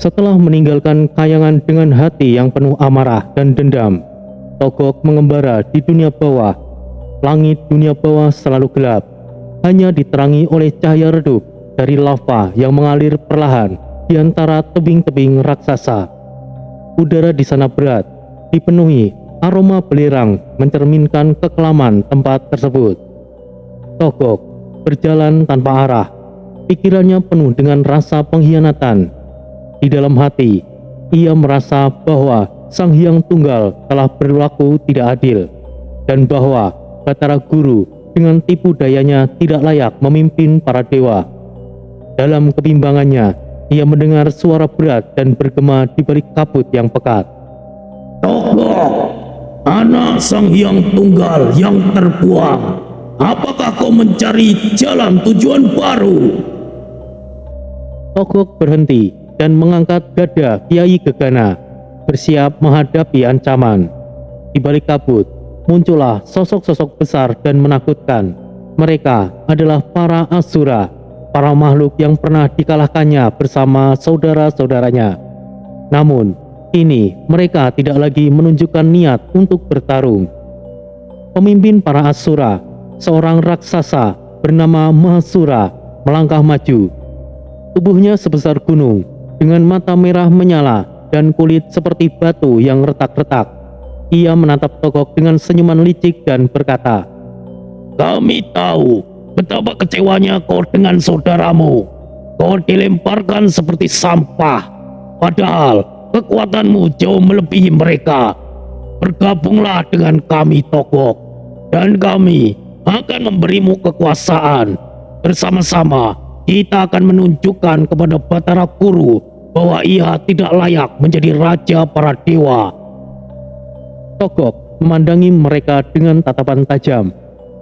Setelah meninggalkan kayangan dengan hati yang penuh amarah dan dendam, Togok mengembara di dunia bawah. Langit dunia bawah selalu gelap, hanya diterangi oleh cahaya redup dari lava yang mengalir perlahan di antara tebing-tebing raksasa. Udara di sana berat, dipenuhi aroma belerang mencerminkan kekelaman tempat tersebut. Togok berjalan tanpa arah, pikirannya penuh dengan rasa pengkhianatan. Di dalam hati, ia merasa bahwa Sang Hyang Tunggal telah berlaku tidak adil, dan bahwa Batara Guru dengan tipu dayanya tidak layak memimpin para dewa. Dalam kebimbangannya, ia mendengar suara berat dan bergema di balik kabut yang pekat. Togok, anak Sang Hyang Tunggal yang terbuang, apakah kau mencari jalan tujuan baru? Togok berhenti dan mengangkat gada Kiai Gegana, bersiap menghadapi ancaman. Di balik kabut, muncullah sosok-sosok besar dan menakutkan. Mereka adalah para Asura, para makhluk yang pernah dikalahkannya bersama saudara-saudaranya. Namun, kini mereka tidak lagi menunjukkan niat untuk bertarung. Pemimpin para Asura, seorang raksasa bernama Mahasura, melangkah maju. Tubuhnya sebesar gunung, dengan mata merah menyala dan kulit seperti batu yang retak-retak. Ia menatap Togok dengan senyuman licik dan berkata, Kami tahu betapa kecewanya kau dengan saudaramu. Kau dilemparkan seperti sampah, padahal kekuatanmu jauh melebihi mereka. Bergabunglah dengan kami, Togok, dan kami akan memberimu kekuasaan. Bersama-sama kita akan menunjukkan kepada Batara Guru bahwa ia tidak layak menjadi raja para dewa. Togok memandangi mereka dengan tatapan tajam.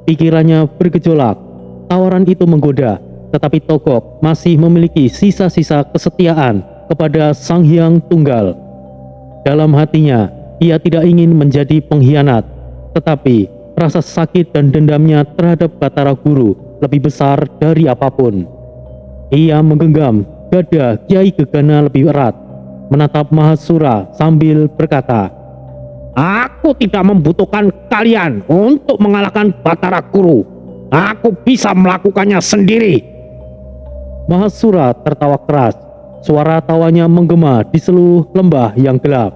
Pikirannya bergejolak. Tawaran itu menggoda, tetapi Togok masih memiliki sisa-sisa kesetiaan kepada Sang Hyang Tunggal. Dalam hatinya, ia tidak ingin menjadi pengkhianat, tetapi rasa sakit dan dendamnya terhadap Batara Guru lebih besar dari apapun. Ia menggenggam gada Kiai Gegana lebih erat, menatap Mahasura sambil berkata, Aku tidak membutuhkan kalian untuk mengalahkan Batara Guru. Aku bisa melakukannya sendiri. Mahasura tertawa keras. Suara tawanya menggema di seluruh lembah yang gelap.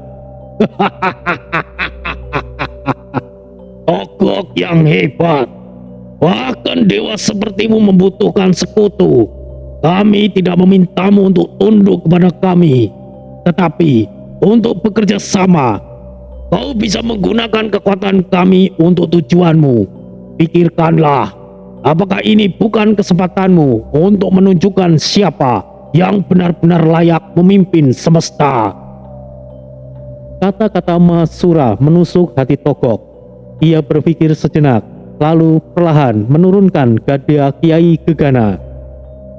Togok yang hebat. Bahkan dewa sepertimu membutuhkan sekutu. Kami tidak memintamu untuk tunduk kepada kami, tetapi untuk bekerja sama. Kau bisa menggunakan kekuatan kami untuk tujuanmu. Pikirkanlah, apakah ini bukan kesempatanmu untuk menunjukkan siapa yang benar-benar layak memimpin semesta? Kata-kata Mahasura menusuk hati Togok. Ia berpikir sejenak, lalu perlahan menurunkan gada Kiai Gegana.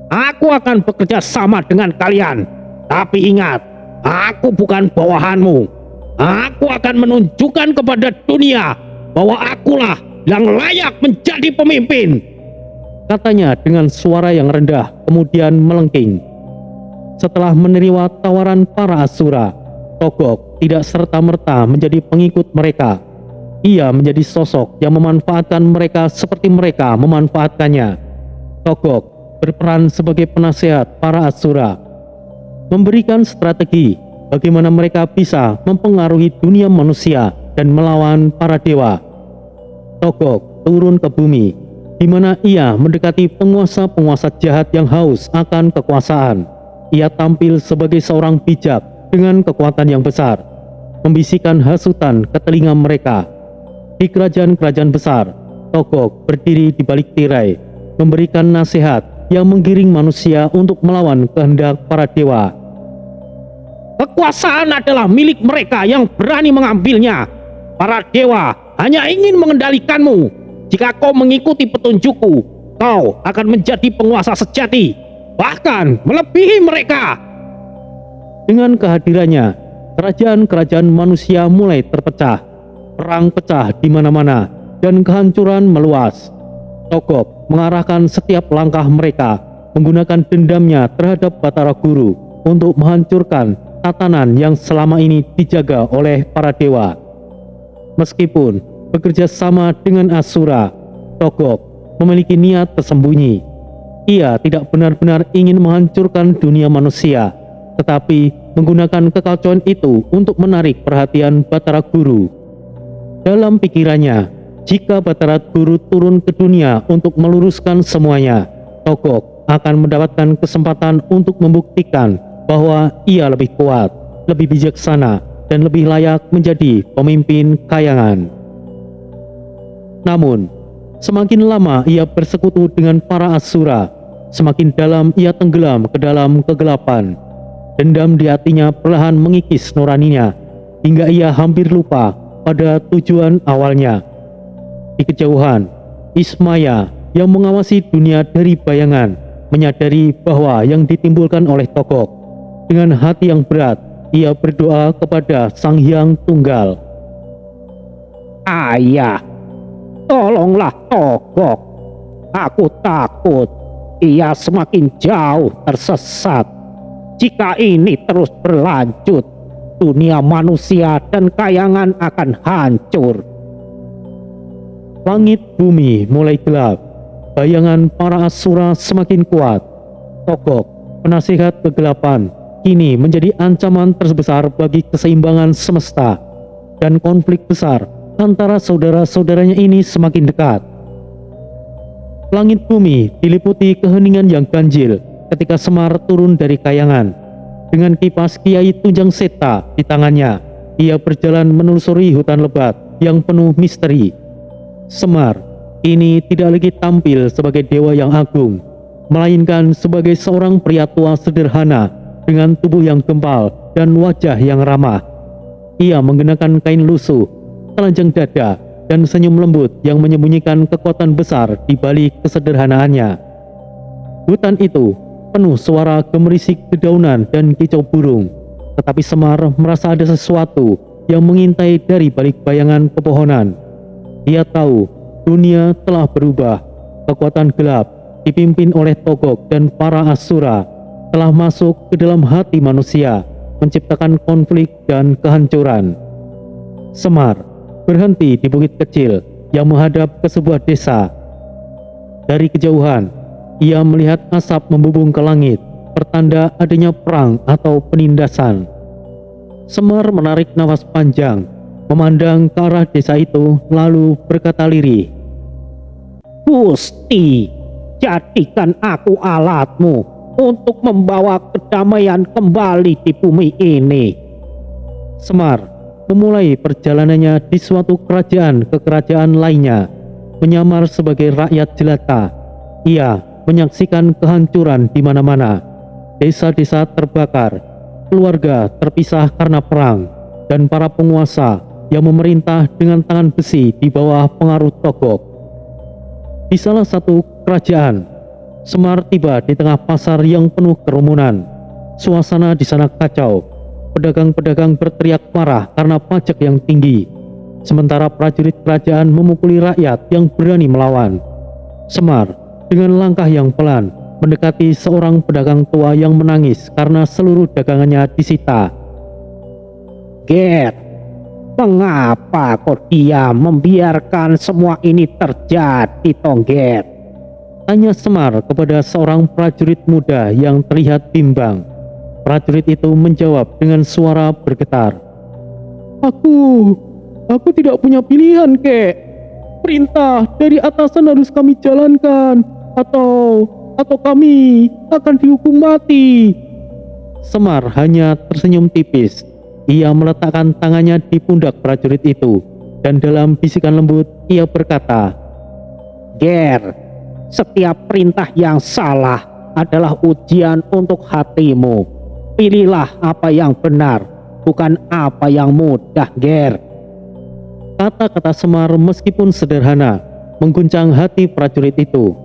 Aku akan bekerja sama dengan kalian, tapi ingat, aku bukan bawahanmu. Aku akan menunjukkan kepada dunia bahwa akulah yang layak menjadi pemimpin. Katanya dengan suara yang rendah, kemudian melengking. Setelah menerima tawaran para Asura, Togok tidak serta-merta menjadi pengikut mereka. Ia menjadi sosok yang memanfaatkan mereka seperti mereka memanfaatkannya. Togok berperan sebagai penasehat para Asura, memberikan strategi bagaimana mereka bisa mempengaruhi dunia manusia dan melawan para dewa. Togok turun ke bumi, di mana ia mendekati penguasa-penguasa jahat yang haus akan kekuasaan. Ia tampil sebagai seorang bijak dengan kekuatan yang besar, membisikkan hasutan ke telinga mereka. Di kerajaan-kerajaan besar, Togok berdiri di balik tirai, memberikan nasihat yang menggiring manusia untuk melawan kehendak para dewa. Kekuasaan adalah milik mereka yang berani mengambilnya. Para dewa hanya ingin mengendalikanmu. Jika kau mengikuti petunjukku, kau akan menjadi penguasa sejati, bahkan melebihi mereka. Dengan kehadirannya, kerajaan-kerajaan manusia mulai terpecah. Perang pecah di mana-mana dan kehancuran meluas. Togok mengarahkan setiap langkah mereka menggunakan dendamnya terhadap Batara Guru untuk menghancurkan tatanan yang selama ini dijaga oleh para dewa. Meskipun bekerja sama dengan Asura, Togok memiliki niat tersembunyi. Ia tidak benar-benar ingin menghancurkan dunia manusia, tetapi menggunakan kekacauan itu untuk menarik perhatian Batara Guru. Dalam pikirannya, jika Batara Guru turun ke dunia untuk meluruskan semuanya, Togok akan mendapatkan kesempatan untuk membuktikan bahwa ia lebih kuat, lebih bijaksana, dan lebih layak menjadi pemimpin kayangan. Namun, semakin lama ia bersekutu dengan para Asura, semakin dalam ia tenggelam ke dalam kegelapan. Dendam di hatinya perlahan mengikis nuraninya, hingga ia hampir lupa pada tujuan awalnya. Di kejauhan, Ismaya yang mengawasi dunia dari bayangan menyadari bahwa yang ditimbulkan oleh Togok. Dengan hati yang berat, ia berdoa kepada Sang Hyang Tunggal. Ayah, tolonglah Togok. Aku takut ia semakin jauh tersesat. Jika ini terus berlanjut, dunia manusia dan kayangan akan hancur. Langit bumi mulai gelap. Bayangan para Asura semakin kuat. Togok, penasihat kegelapan, kini menjadi ancaman terbesar bagi keseimbangan semesta. Dan konflik besar antara saudara-saudaranya ini semakin dekat. Langit bumi diliputi keheningan yang ganjil ketika Semar turun dari kayangan. Dengan kipas Kiai Tunjang Seta di tangannya, ia berjalan menelusuri hutan lebat yang penuh misteri. Semar ini tidak lagi tampil sebagai dewa yang agung, melainkan sebagai seorang pria tua sederhana dengan tubuh yang gempal dan wajah yang ramah. Ia mengenakan kain lusuh, telanjang dada, dan senyum lembut yang menyembunyikan kekuatan besar di balik kesederhanaannya. Hutan itu penuh suara gemerisik dedaunan dan kicau burung, tetapi Semar merasa ada sesuatu yang mengintai dari balik bayangan pepohonan. Dia tahu dunia telah berubah. Kekuatan gelap dipimpin oleh Togok dan para Asura telah masuk ke dalam hati manusia, menciptakan konflik dan kehancuran. Semar berhenti di bukit kecil yang menghadap ke sebuah desa. Dari kejauhan, ia melihat asap membubung ke langit, pertanda adanya perang atau penindasan. Semar menarik nafas panjang, memandang ke arah desa itu, lalu berkata lirih, Gusti, jadikan aku alatmu untuk membawa kedamaian kembali di bumi ini. Semar memulai perjalanannya di suatu kerajaan ke kerajaan lainnya, menyamar sebagai rakyat jelata. Ia menyaksikan kehancuran di mana-mana. Desa-desa terbakar, keluarga terpisah karena perang, dan para penguasa yang memerintah dengan tangan besi di bawah pengaruh Togok. Di salah satu kerajaan, Semar tiba di tengah pasar yang penuh kerumunan. Suasana di sana kacau. Pedagang-pedagang berteriak marah karena pajak yang tinggi, sementara prajurit kerajaan memukuli rakyat yang berani melawan. Semar dengan langkah yang pelan mendekati seorang pedagang tua yang menangis karena seluruh dagangannya disita. Ger, mengapa kau diam membiarkan semua ini terjadi, Tongger? Tanya Semar kepada seorang prajurit muda yang terlihat bimbang. Prajurit itu menjawab dengan suara bergetar. Aku tidak punya pilihan, kek. Perintah dari atasan harus kami jalankan, atau kami akan dihukum mati. Semar hanya tersenyum tipis. Ia meletakkan tangannya di pundak prajurit itu, dan dalam bisikan lembut ia berkata, Ger, setiap perintah yang salah adalah ujian untuk hatimu. Pilihlah apa yang benar, bukan apa yang mudah, Ger. Kata-kata Semar meskipun sederhana mengguncang hati prajurit itu.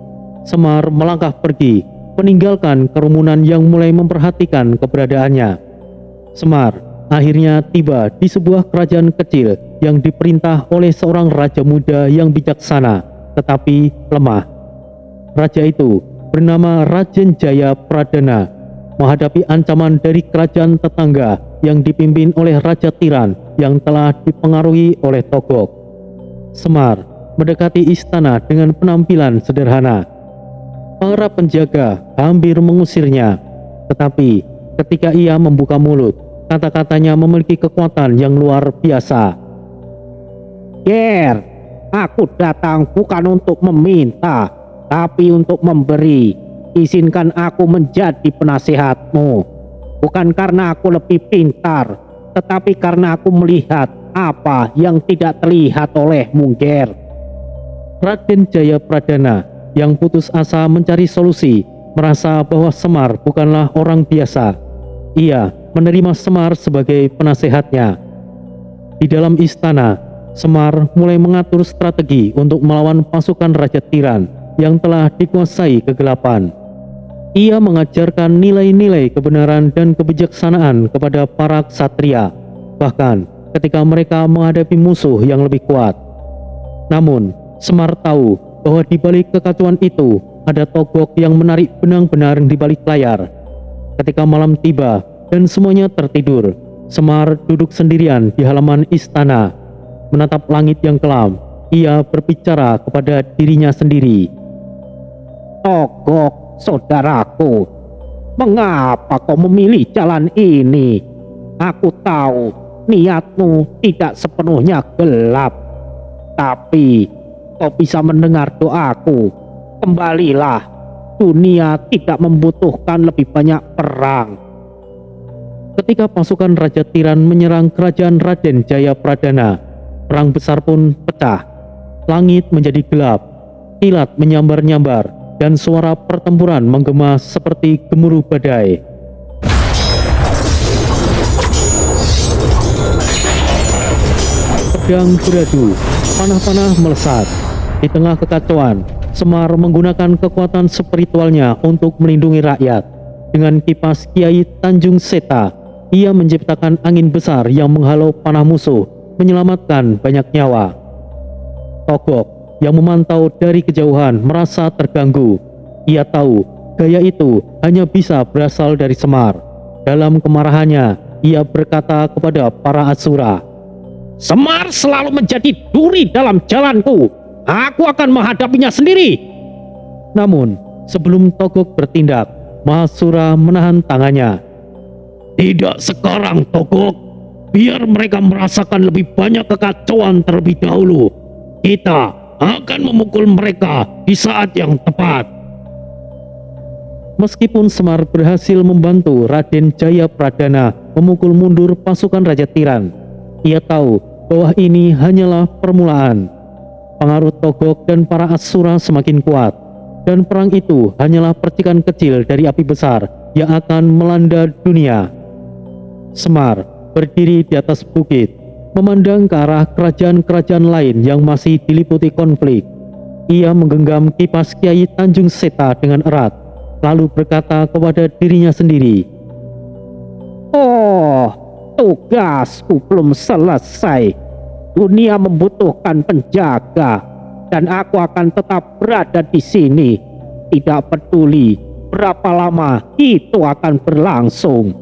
Semar melangkah pergi, meninggalkan kerumunan yang mulai memperhatikan keberadaannya. Semar akhirnya tiba di sebuah kerajaan kecil yang diperintah oleh seorang raja muda yang bijaksana tetapi lemah. Raja itu bernama Rajen Jaya Pradana. menghadapi ancaman dari kerajaan tetangga yang dipimpin oleh Raja Tiran yang telah dipengaruhi oleh Togok. Semar mendekati istana dengan penampilan sederhana. Para penjaga hampir mengusirnya, tetapi ketika ia membuka mulut, kata-katanya memiliki kekuatan yang luar biasa. Ger, aku datang bukan untuk meminta, tapi untuk memberi. Izinkan aku menjadi penasehatmu. Bukan karena aku lebih pintar, tetapi karena aku melihat apa yang tidak terlihat olehmu, Ger. Raden Jayapradana yang putus asa mencari solusi, merasa bahwa Semar bukanlah orang biasa. Ia menerima Semar sebagai penasehatnya. Di dalam istana, Semar mulai mengatur strategi untuk melawan pasukan Raja Tiran yang telah dikuasai kegelapan. Ia mengajarkan nilai-nilai kebenaran dan kebijaksanaan kepada para ksatria, bahkan ketika mereka menghadapi musuh yang lebih kuat. Namun, Semar tahu bahwa di balik kekacauan itu ada Togok yang menarik benang-benang di balik layar. Ketika malam tiba dan semuanya tertidur, Semar duduk sendirian di halaman istana. Menatap langit yang kelam, ia berbicara kepada dirinya sendiri. Togok, saudaraku, mengapa kau memilih jalan ini? Aku tahu niatmu tidak sepenuhnya gelap, tapi kau bisa mendengar doaku. Kembalilah, dunia tidak membutuhkan lebih banyak perang. Ketika pasukan Raja Tiran menyerang kerajaan Raden Jayapradana, perang besar pun pecah. Langit menjadi gelap, kilat menyambar-nyambar, dan suara pertempuran menggema seperti gemuruh badai. Pedang beradu, panah-panah melesat. Di tengah kekacauan, Semar menggunakan kekuatan spiritualnya untuk melindungi rakyat. Dengan kipas Kiai Tanjung Seta, ia menciptakan angin besar yang menghalau panah musuh, menyelamatkan banyak nyawa. Togok yang memantau dari kejauhan merasa terganggu. Ia tahu gaya itu hanya bisa berasal dari Semar. Dalam kemarahannya, ia berkata kepada para Asura, Semar selalu menjadi duri dalam jalanku. Aku akan menghadapinya sendiri. Namun, sebelum Togok bertindak, Mahasura menahan tangannya. Tidak sekarang, Togok. Biar mereka merasakan lebih banyak kekacauan terlebih dahulu. Kita akan memukul mereka di saat yang tepat. Meskipun Semar berhasil membantu Raden Jayapradana memukul mundur pasukan Raja Tiran, ia tahu bahwa ini hanyalah permulaan. Pengaruh Togok dan para Asura semakin kuat, dan perang itu hanyalah percikan kecil dari api besar yang akan melanda dunia. Semar berdiri di atas bukit, memandang ke arah kerajaan-kerajaan lain yang masih diliputi konflik. Ia menggenggam kipas Kiai Tanjung Seta dengan erat, lalu berkata kepada dirinya sendiri, Oh, tugasku belum selesai. Dunia membutuhkan penjaga, dan aku akan tetap berada di sini. Tidak peduli berapa lama itu akan berlangsung.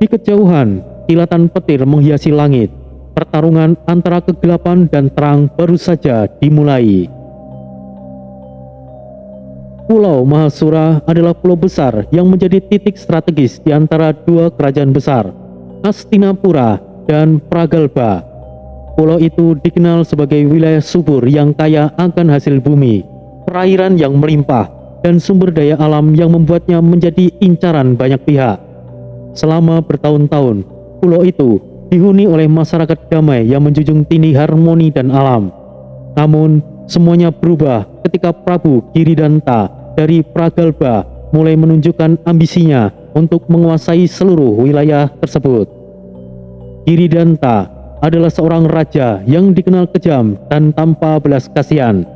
Di kejauhan, kilatan petir menghiasi langit. Pertarungan antara kegelapan dan terang baru saja dimulai. Pulau Mahasura adalah pulau besar yang menjadi titik strategis di antara dua kerajaan besar, Hastinapura dan Pragalba. Pulau itu dikenal sebagai wilayah subur yang kaya akan hasil bumi, perairan yang melimpah, dan sumber daya alam yang membuatnya menjadi incaran banyak pihak. Selama bertahun-tahun, pulau itu dihuni oleh masyarakat damai yang menjunjung tinggi harmoni dan alam. Namun, semuanya berubah ketika Prabu Giridanta dari Pragalba mulai menunjukkan ambisinya untuk menguasai seluruh wilayah tersebut. Giridanta adalah seorang raja yang dikenal kejam dan tanpa belas kasihan.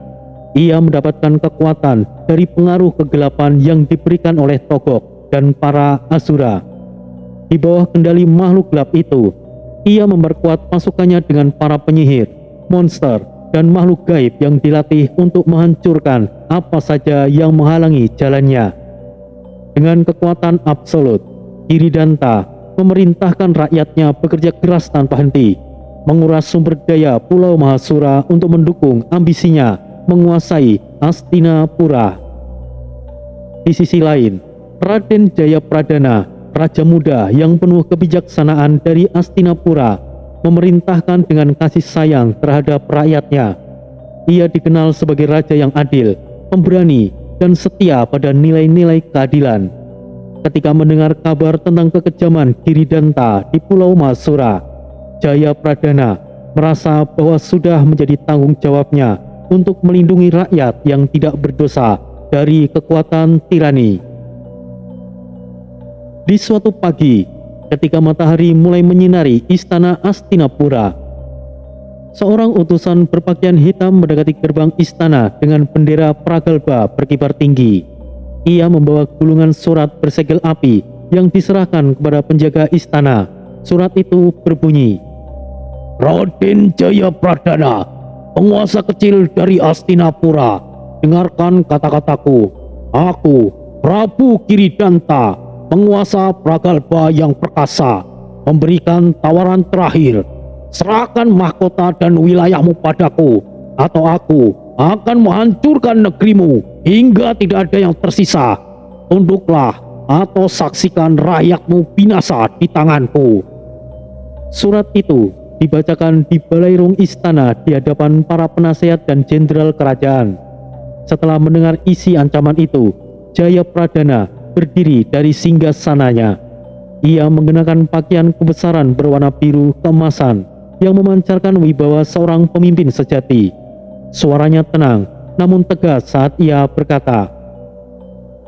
Ia mendapatkan kekuatan dari pengaruh kegelapan yang diberikan oleh Togok dan para Asura. Di bawah kendali makhluk gelap itu, ia memperkuat pasukannya dengan para penyihir, monster, dan makhluk gaib yang dilatih untuk menghancurkan apa saja yang menghalangi jalannya. Dengan kekuatan absolut, Giridanta memerintahkan rakyatnya bekerja keras tanpa henti, menguras sumber daya Pulau Mahasura untuk mendukung ambisinya menguasai Hastinapura. Di sisi lain, Raden Jayapradana, raja muda yang penuh kebijaksanaan dari Hastinapura, memerintahkan dengan kasih sayang terhadap rakyatnya. Ia dikenal sebagai raja yang adil, pemberani, dan setia pada nilai-nilai keadilan. Ketika mendengar kabar tentang kekejaman Giridanta di Pulau Mahasura, Jayapradana merasa bahwa sudah menjadi tanggung jawabnya untuk melindungi rakyat yang tidak berdosa dari kekuatan tirani. Di suatu pagi, ketika matahari mulai menyinari istana Hastinapura, seorang utusan berpakaian hitam mendekati gerbang istana dengan bendera Pragalba berkibar tinggi. Ia membawa gulungan surat bersegel api yang diserahkan kepada penjaga istana. Surat itu berbunyi, Raden Jayapradana, penguasa kecil dari Hastinapura, dengarkan kata-kataku. Aku, Prabu Giridanta, penguasa Pragalba yang perkasa, memberikan tawaran terakhir. Serahkan mahkota dan wilayahmu padaku, atau aku akan menghancurkan negerimu hingga tidak ada yang tersisa. Tunduklah atau saksikan rakyatmu binasa di tanganku. surat itu dibacakan di balairung istana di hadapan para penasehat dan jenderal kerajaan. Setelah mendengar isi ancaman itu, Jayapradana berdiri dari singgasananya. Ia mengenakan pakaian kebesaran berwarna biru keemasan yang memancarkan wibawa seorang pemimpin sejati. Suaranya tenang namun tegas saat ia berkata,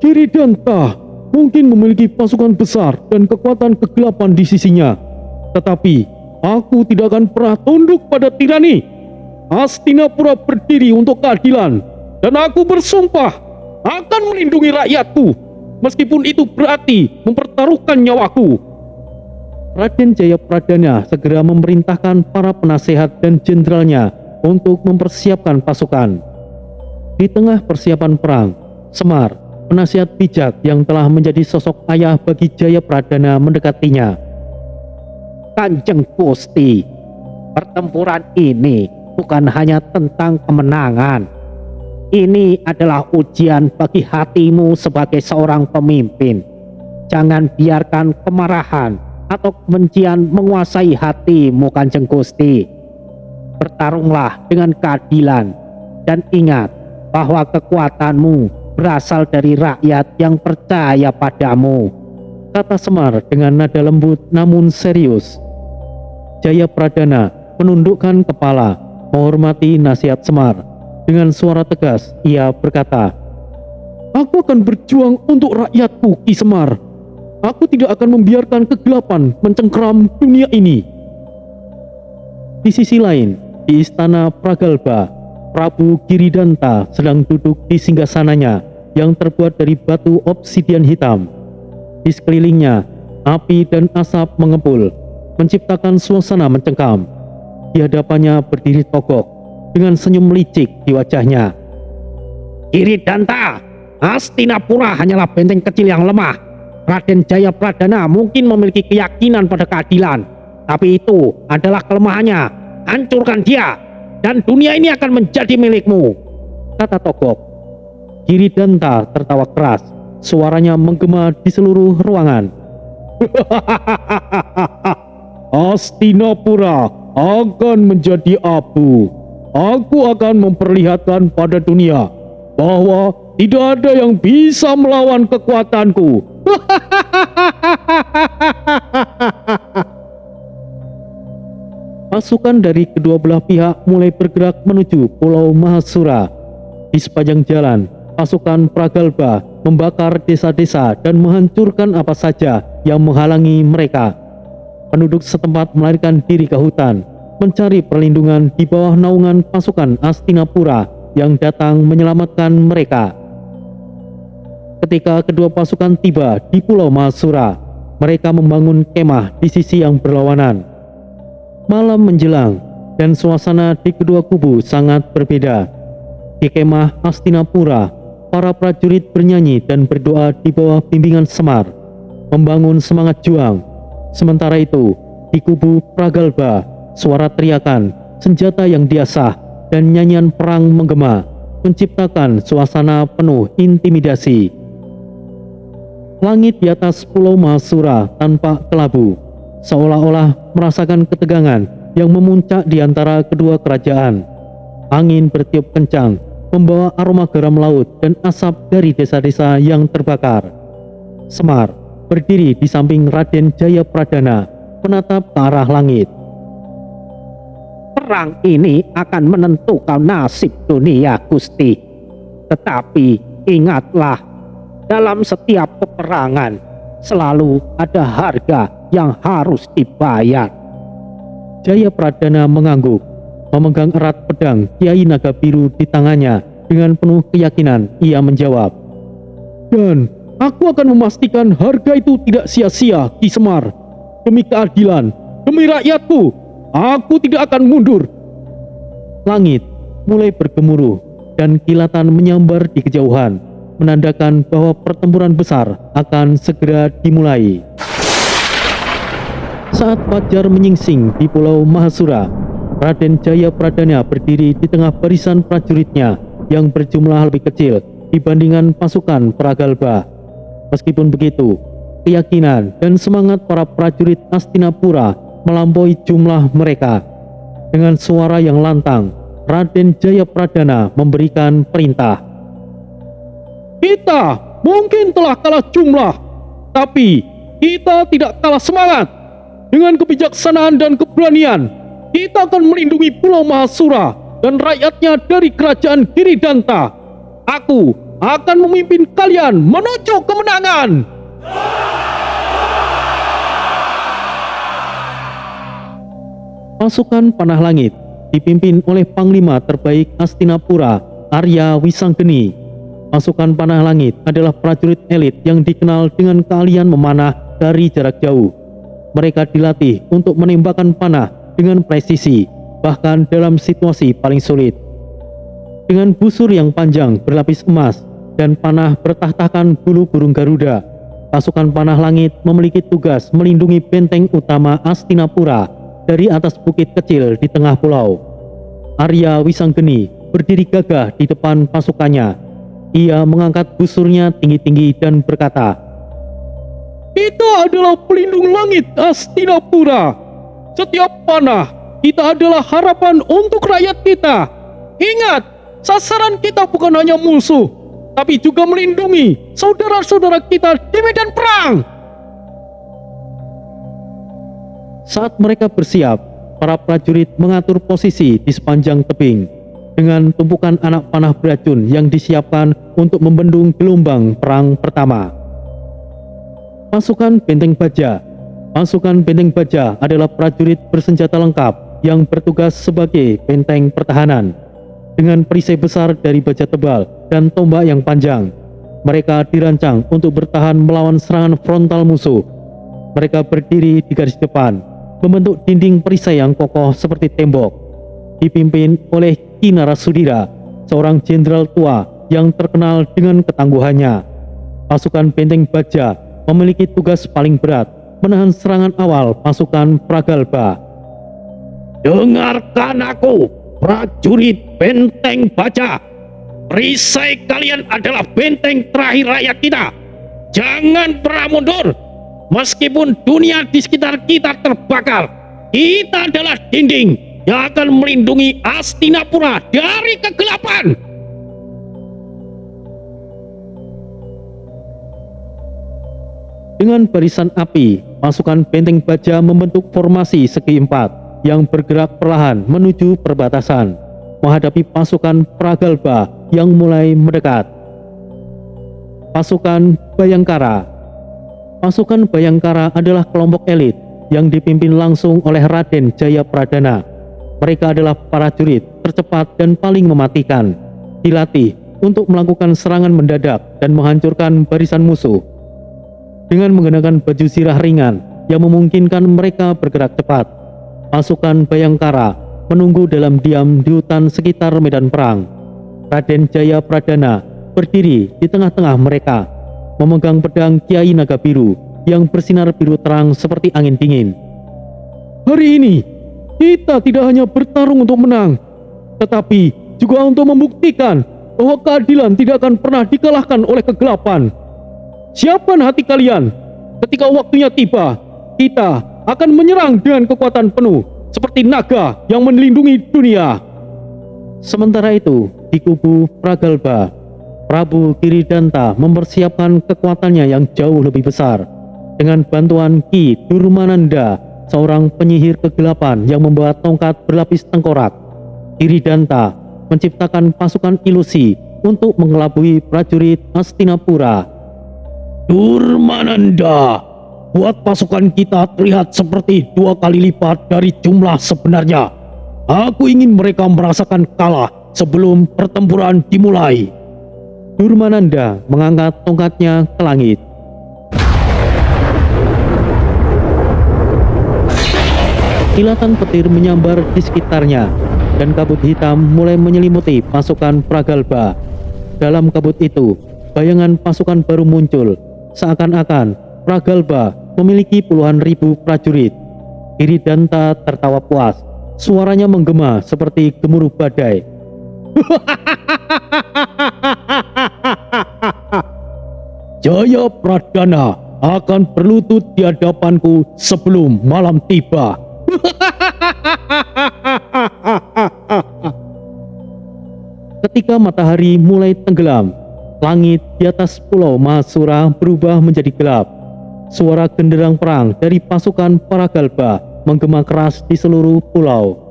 Giridanta mungkin memiliki pasukan besar dan kekuatan kegelapan di sisinya, tetapi aku tidak akan pernah tunduk pada tirani. Hastinapura berdiri untuk keadilan, dan aku bersumpah akan melindungi rakyatku, meskipun itu berarti mempertaruhkan nyawaku. Raden Jayapradana segera memerintahkan para penasehat dan jenderalnya untuk mempersiapkan pasukan. Di tengah persiapan perang, Semar, penasihat bijak yang telah menjadi sosok ayah bagi Jayapradana, mendekatinya. Kanjeng Gusti, pertempuran ini bukan hanya tentang kemenangan. Ini adalah ujian bagi hatimu sebagai seorang pemimpin. Jangan biarkan kemarahan atau kebencian menguasai hatimu, Kanjeng Gusti. Bertarunglah dengan keadilan dan ingat bahwa kekuatanmu berasal dari rakyat yang percaya padamu, kata Semar dengan nada lembut namun serius. Jayapradana menundukkan kepala, menghormati nasihat Semar. Dengan suara tegas, ia berkata, Aku akan berjuang untuk rakyatku, Ki Semar. Aku tidak akan membiarkan kegelapan mencengkeram dunia ini. Di sisi lain, di istana Pragalba, Prabu Giridanta sedang duduk di singgasananya yang terbuat dari batu obsidian hitam. Di sekelilingnya, api dan asap mengepul, menciptakan suasana mencengkam. Di hadapannya berdiri Togok dengan senyum licik di wajahnya. Giridanta, Hastinapura hanyalah benteng kecil yang lemah. Raden Jayapradana mungkin memiliki keyakinan pada keadilan, tapi itu adalah kelemahannya. Hancurkan dia, dan dunia ini akan menjadi milikmu, kata Togok. Giridanta tertawa keras, suaranya menggema di seluruh ruangan. Hastinapura akan menjadi abu. Aku akan memperlihatkan pada dunia bahwa tidak ada yang bisa melawan kekuatanku. Pasukan dari kedua belah pihak mulai bergerak menuju Pulau Mahasura. Di sepanjang jalan, pasukan Pragalba membakar desa-desa dan menghancurkan apa saja yang menghalangi mereka. Penduduk setempat melarikan diri ke hutan, mencari perlindungan di bawah naungan pasukan Hastinapura yang datang menyelamatkan mereka. Ketika kedua pasukan tiba di Pulau Mahasura, mereka membangun kemah di sisi yang berlawanan. Malam menjelang dan suasana di kedua kubu sangat berbeda. Di kemah Hastinapura, para prajurit bernyanyi dan berdoa di bawah bimbingan Semar, membangun semangat juang. Sementara itu, di kubu Pragalba, suara teriakan, senjata yang diasah, dan nyanyian perang menggema, menciptakan suasana penuh intimidasi. Langit di atas Pulau Mahasura tanpa kelabu, seolah-olah merasakan ketegangan yang memuncak di antara kedua kerajaan. Angin bertiup kencang, membawa aroma garam laut dan asap dari desa-desa yang terbakar. Semar berdiri di samping Raden Jayapradana, menatap ke arah langit. Perang ini akan menentukan nasib dunia, Gusti. Tetapi ingatlah, dalam setiap peperangan selalu ada harga yang harus dibayar. Jayapradana mengangguk, memegang erat pedang Kiai Naga Biru di tangannya. Dengan penuh keyakinan ia menjawab, "Dan aku akan memastikan harga itu tidak sia-sia, Ki Semar. Demi keadilan, demi rakyatku, aku tidak akan mundur." Langit mulai bergemuruh dan kilatan menyambar di kejauhan, menandakan bahwa pertempuran besar akan segera dimulai. Saat fajar menyingsing di Pulau Mahasura, Raden Jayapradana berdiri di tengah barisan prajuritnya yang berjumlah lebih kecil dibandingkan pasukan Pragalba. Meskipun begitu, keyakinan dan semangat para prajurit Hastinapura melampaui jumlah mereka. Dengan suara yang lantang, Raden Jayapradana memberikan perintah. "Kita mungkin telah kalah jumlah, tapi kita tidak kalah semangat. Dengan kebijaksanaan dan keberanian, kita akan melindungi Pulau Mahasura dan rakyatnya dari kerajaan Giridanta. Aku akan memimpin kalian menuju kemenangan." Pasukan Panah Langit dipimpin oleh Panglima terbaik Hastinapura, Arya Wisanggeni. Pasukan Panah Langit adalah prajurit elit yang dikenal dengan keahlian memanah dari jarak jauh. Mereka dilatih untuk menembakkan panah dengan presisi, bahkan dalam situasi paling sulit. Dengan busur yang panjang berlapis emas dan panah bertahtakan bulu burung Garuda, pasukan Panah Langit memiliki tugas melindungi benteng utama Hastinapura dari atas bukit kecil di tengah pulau. Arya Wisanggeni berdiri gagah di depan pasukannya. Ia mengangkat busurnya tinggi-tinggi dan berkata, "Kita adalah pelindung langit Hastinapura. Setiap panah kita adalah harapan untuk rakyat kita. Ingat, sasaran kita bukan hanya musuh, tapi juga melindungi saudara-saudara kita di medan perang." Saat mereka bersiap, para prajurit mengatur posisi di sepanjang tebing dengan tumpukan anak panah beracun yang disiapkan untuk membendung gelombang perang pertama. Pasukan Benteng Baja. Pasukan Benteng Baja adalah prajurit bersenjata lengkap yang bertugas sebagai benteng pertahanan. Dengan perisai besar dari baja tebal dan tombak yang panjang, mereka dirancang untuk bertahan melawan serangan frontal musuh. Mereka berdiri di garis depan, membentuk dinding perisai yang kokoh seperti tembok. Dipimpin oleh Ki Narasudira, seorang jenderal tua yang terkenal dengan ketangguhannya. Pasukan Benteng Baja memiliki tugas paling berat, menahan serangan awal pasukan Pragalba. Dengarkan aku, prajurit Benteng Baja. Perisai kalian adalah benteng terakhir rakyat kita. Jangan pernah mundur. Meskipun dunia di sekitar kita terbakar, kita adalah dinding yang akan melindungi Hastinapura dari kegelapan. Dengan barisan api, pasukan Benteng Baja membentuk formasi segi empat yang bergerak perlahan menuju perbatasan, menghadapi pasukan Pragalba yang mulai mendekat. Pasukan Bayangkara. Pasukan Bayangkara adalah kelompok elit yang dipimpin langsung oleh Raden Jayapradana. Mereka adalah prajurit tercepat dan paling mematikan, dilatih untuk melakukan serangan mendadak dan menghancurkan barisan musuh. Dengan menggunakan baju zirah ringan yang memungkinkan mereka bergerak cepat, pasukan Bayangkara menunggu dalam diam di hutan sekitar medan perang. Raden Jayapradana berdiri di tengah-tengah mereka, memegang pedang Kiai Naga Biru yang bersinar biru terang seperti angin dingin. Hari ini, kita tidak hanya bertarung untuk menang, tetapi juga untuk membuktikan bahwa keadilan tidak akan pernah dikalahkan oleh kegelapan. Siapkan hati kalian, ketika waktunya tiba, kita akan menyerang dengan kekuatan penuh, seperti naga yang melindungi dunia. Sementara itu, di kubu Pragalba, Prabu Giridanta mempersiapkan kekuatannya yang jauh lebih besar. Dengan bantuan Ki Durmananda, seorang penyihir kegelapan yang membawa tongkat berlapis tengkorak, Giridanta menciptakan pasukan ilusi untuk mengelabui prajurit Hastinapura. Durmananda, buat pasukan kita terlihat seperti 2 kali lipat dari jumlah sebenarnya. Aku ingin mereka merasakan kalah sebelum pertempuran dimulai. Durmananda mengangkat tongkatnya ke langit. Kilatan petir menyambar di sekitarnya, dan kabut hitam mulai menyelimuti pasukan Pragalba. Dalam kabut itu, bayangan pasukan baru muncul, seakan-akan Pragalba memiliki puluhan ribu prajurit. Giridanta tertawa puas, suaranya menggema seperti gemuruh badai. Jaya Pradana akan berlutut di hadapanku sebelum malam tiba. Ketika matahari mulai tenggelam, langit di atas pulau Mahasura berubah menjadi gelap. Suara genderang perang dari pasukan Pragalba menggema keras di seluruh pulau.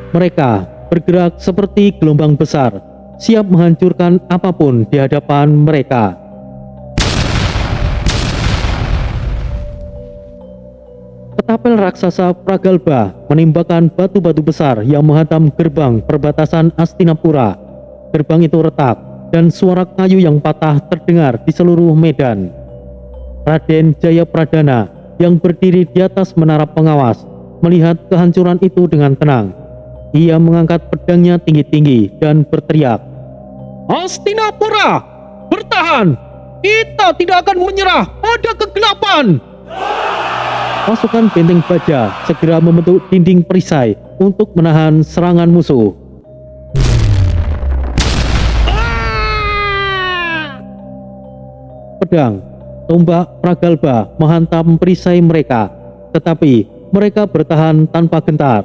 Mereka bergerak seperti gelombang besar, siap menghancurkan apapun di hadapan mereka. Petapel raksasa Pragalba menembakkan batu-batu besar yang menghantam gerbang perbatasan Hastinapura. Gerbang itu retak, dan suara kayu yang patah terdengar di seluruh medan. Raden Jayapradana yang berdiri di atas menara pengawas melihat kehancuran itu dengan tenang. Ia mengangkat pedangnya tinggi-tinggi dan berteriak, "Hastinapura, bertahan! Kita tidak akan menyerah pada kegelapan!" Pasukan benteng baja segera membentuk dinding perisai untuk menahan serangan musuh. Pedang, tombak Pragalba menghantam perisai mereka, tetapi mereka bertahan tanpa gentar.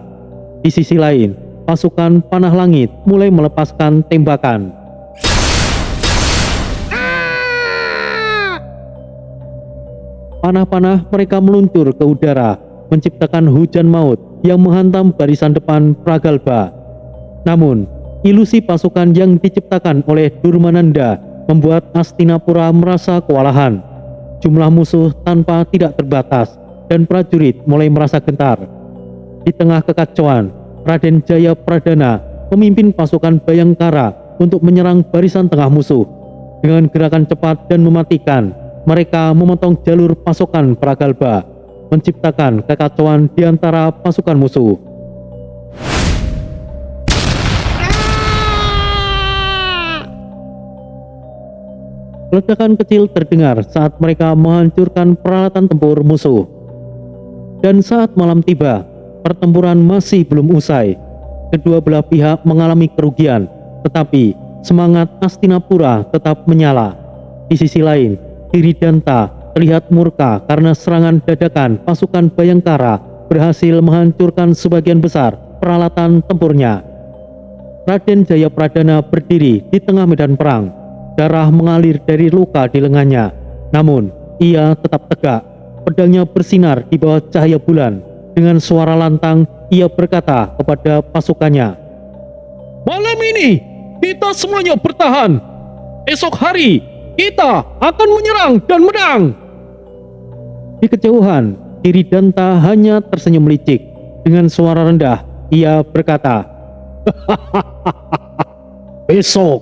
Di sisi lain, pasukan panah langit mulai melepaskan tembakan. Panah-panah mereka meluncur ke udara, menciptakan hujan maut yang menghantam barisan depan Pragalba. Namun, ilusi pasukan yang diciptakan oleh Durmananda membuat Hastinapura merasa kewalahan. Jumlah musuh tanpa tidak terbatas, dan prajurit mulai merasa gentar. Di tengah kekacauan, Raden Jayapradana memimpin pasukan Bayangkara untuk menyerang barisan tengah musuh. Dengan gerakan cepat dan mematikan, mereka memotong jalur pasukan Pragalba, menciptakan kekacauan di antara pasukan musuh. Ledakan kecil terdengar saat mereka menghancurkan peralatan tempur musuh. Dan saat malam tiba, pertempuran masih belum usai. Kedua belah pihak mengalami kerugian, tetapi semangat Hastinapura tetap menyala. Di sisi lain, Giridanta terlihat murka karena serangan dadakan pasukan Bayangkara berhasil menghancurkan sebagian besar peralatan tempurnya. Raden Jayapradana berdiri di tengah medan perang. Darah mengalir dari luka di lengannya. Namun, ia tetap tegak. Pedangnya bersinar di bawah cahaya bulan. Dengan suara lantang, ia berkata kepada pasukannya, "Malam ini, kita semuanya bertahan. Esok hari, kita akan menyerang dan menang." Di kejauhan, Giridanta hanya tersenyum licik. Dengan suara rendah, ia berkata, Besok,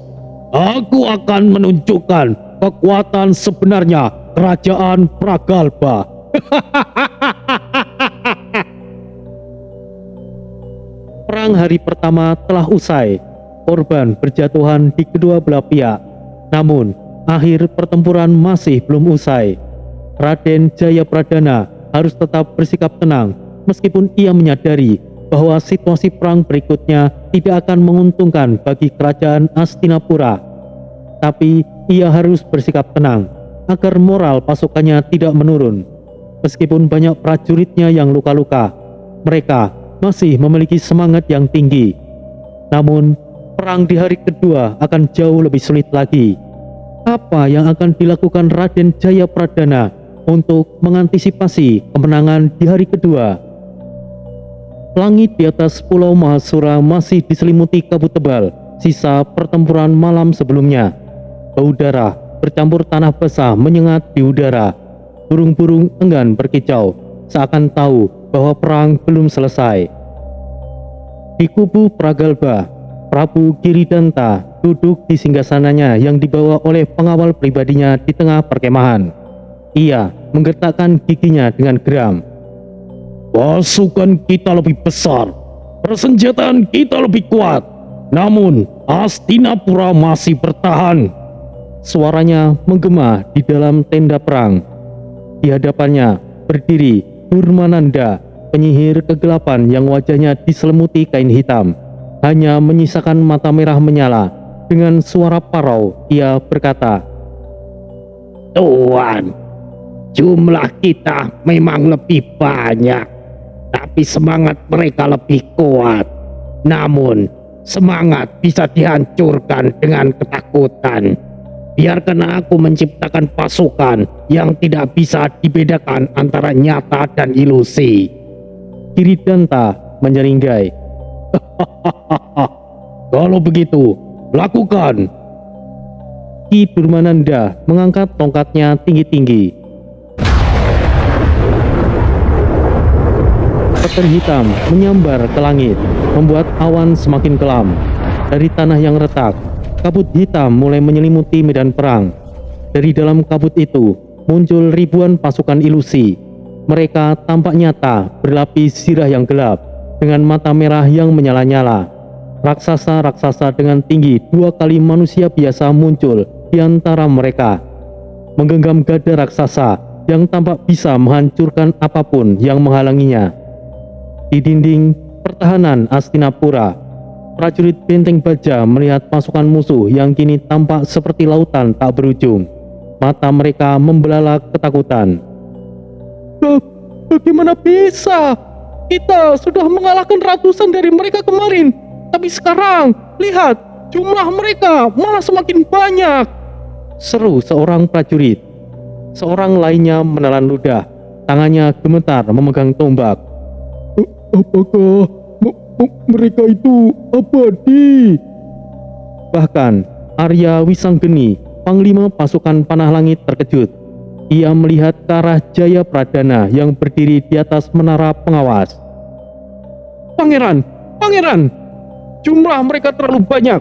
aku akan menunjukkan kekuatan sebenarnya kerajaan Pragalba. Perang hari pertama telah usai. Korban berjatuhan di kedua belah pihak. Namun, akhir pertempuran masih belum usai. Raden Jayapradana harus tetap bersikap tenang meskipun ia menyadari bahwa situasi perang berikutnya tidak akan menguntungkan bagi kerajaan Hastinapura. Tapi ia harus bersikap tenang agar moral pasukannya tidak menurun. Meskipun banyak prajuritnya yang luka-luka, mereka masih memiliki semangat yang tinggi. Namun, perang di hari kedua akan jauh lebih sulit lagi. Apa yang akan dilakukan Raden Jayapradana untuk mengantisipasi kemenangan di hari kedua? Langit di atas Pulau Mahasura masih diselimuti kabut tebal, sisa pertempuran malam sebelumnya. Bau darah bercampur tanah basah menyengat di udara. Burung-burung enggan berkicau, seakan tahu bahwa perang belum selesai. Di kubu Pragalba, Prabu Giridanta duduk di singgasananya yang dibawa oleh pengawal pribadinya di tengah perkemahan. Ia menggertakkan giginya dengan geram. Pasukan kita lebih besar, persenjataan kita lebih kuat, namun Hastinapura masih bertahan. Suaranya menggema di dalam tenda perang. Di hadapannya berdiri Durmananda, penyihir kegelapan yang wajahnya diselimuti kain hitam, hanya menyisakan mata merah menyala. Dengan suara parau, ia berkata, Tuan, jumlah kita memang lebih banyak, tapi semangat mereka lebih kuat. Namun, semangat bisa dihancurkan dengan ketakutan. Biarkan aku menciptakan pasukan yang tidak bisa dibedakan antara nyata dan ilusi. Giridanta menyeringai. Kalau begitu, lakukan. Ki Durmananda mengangkat tongkatnya tinggi-tinggi. Petir hitam menyambar ke langit, membuat awan semakin kelam. Dari tanah yang retak, kabut hitam mulai menyelimuti medan perang. Dari dalam kabut itu muncul ribuan pasukan ilusi. Mereka tampak nyata berlapis zirah yang gelap dengan mata merah yang menyala-nyala. Raksasa-raksasa dengan tinggi 2 kali manusia biasa muncul di antara mereka, menggenggam gada raksasa yang tampak bisa menghancurkan apapun yang menghalanginya. Di dinding pertahanan Hastinapura, prajurit benteng baja melihat pasukan musuh yang kini tampak seperti lautan tak berujung. Mata mereka membelalak ketakutan. Bagaimana bisa? Kita sudah mengalahkan ratusan dari mereka kemarin, tapi sekarang lihat, jumlah mereka malah semakin banyak. Seru seorang prajurit. Seorang lainnya menelan ludah, tangannya gemetar memegang tombak. Apakah mereka itu abadi? Bahkan Arya Wisanggeni, panglima pasukan panah langit, terkejut. Ia melihat ke arah Jayapradana yang berdiri di atas menara pengawas. Pangeran, jumlah mereka terlalu banyak.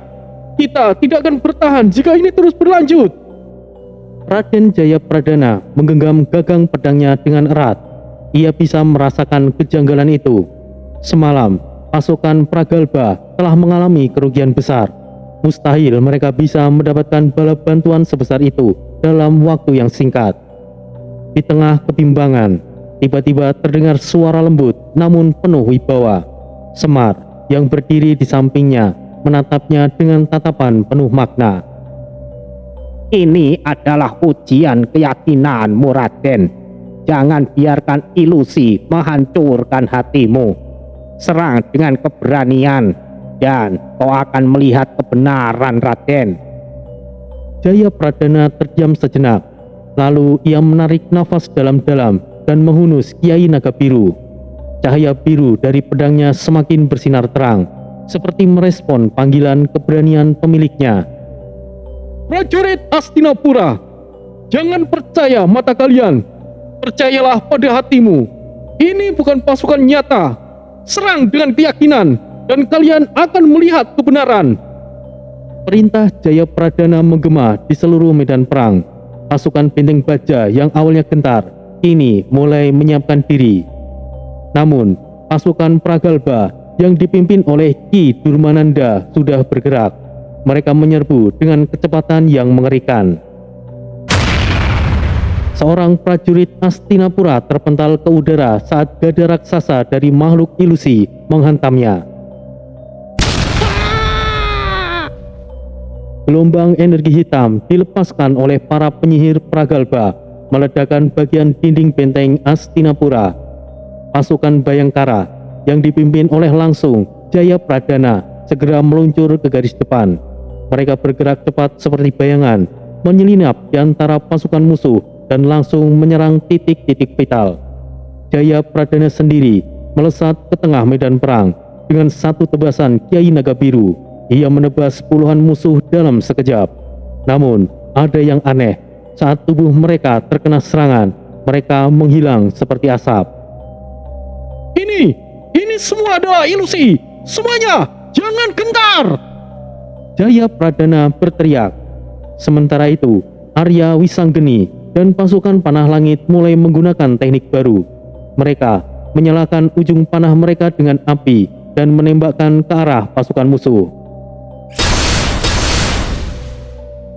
Kita tidak akan bertahan jika ini terus berlanjut. Raden Jayapradana menggenggam gagang pedangnya dengan erat. Ia bisa merasakan kejanggalan itu. Semalam, pasukan Pragalba telah mengalami kerugian besar. Mustahil mereka bisa mendapatkan bala bantuan sebesar itu dalam waktu yang singkat. Di tengah kebimbangan, tiba-tiba terdengar suara lembut namun penuh wibawa. Semar yang berdiri di sampingnya menatapnya dengan tatapan penuh makna. Ini adalah ujian keyakinanmu, Raden. Jangan biarkan ilusi menghancurkan hatimu. Serang dengan keberanian dan kau akan melihat kebenaran, Raden. Jayapradana terdiam sejenak. Lalu ia menarik nafas dalam-dalam dan menghunus Kiai Naga Biru. Cahaya biru dari pedangnya semakin bersinar terang, seperti merespon panggilan keberanian pemiliknya. Prajurit Hastinapura, jangan percaya mata kalian. Percayalah pada hatimu. Ini bukan pasukan nyata. Serang dengan keyakinan dan kalian akan melihat kebenaran. Perintah Jayapradana menggema di seluruh medan perang. Pasukan benteng baja yang awalnya gentar, kini mulai menyiapkan diri. Namun, pasukan Pragalba yang dipimpin oleh Ki Durmananda sudah bergerak. Mereka menyerbu dengan kecepatan yang mengerikan. Seorang prajurit Hastinapura terpental ke udara saat gada raksasa dari makhluk ilusi menghantamnya. Gelombang energi hitam dilepaskan oleh para penyihir Pragalba, meledakkan bagian dinding benteng Hastinapura. Pasukan Bayangkara yang dipimpin oleh langsung Jaya Pradana segera meluncur ke garis depan. Mereka bergerak cepat seperti bayangan, menyelinap di antara pasukan musuh dan langsung menyerang titik-titik vital. Jaya Pradana sendiri melesat ke tengah medan perang dengan satu tebasan Kiai Naga Biru. Ia menebas puluhan musuh dalam sekejap. Namun, ada yang aneh. Saat tubuh mereka terkena serangan, mereka menghilang seperti asap. Ini semua adalah ilusi. Semuanya, jangan gentar. Jaya Pradana berteriak. Sementara itu, Arya Wisanggeni dan pasukan panah langit mulai menggunakan teknik baru. Mereka menyalakan ujung panah mereka dengan api dan menembakkan ke arah pasukan musuh.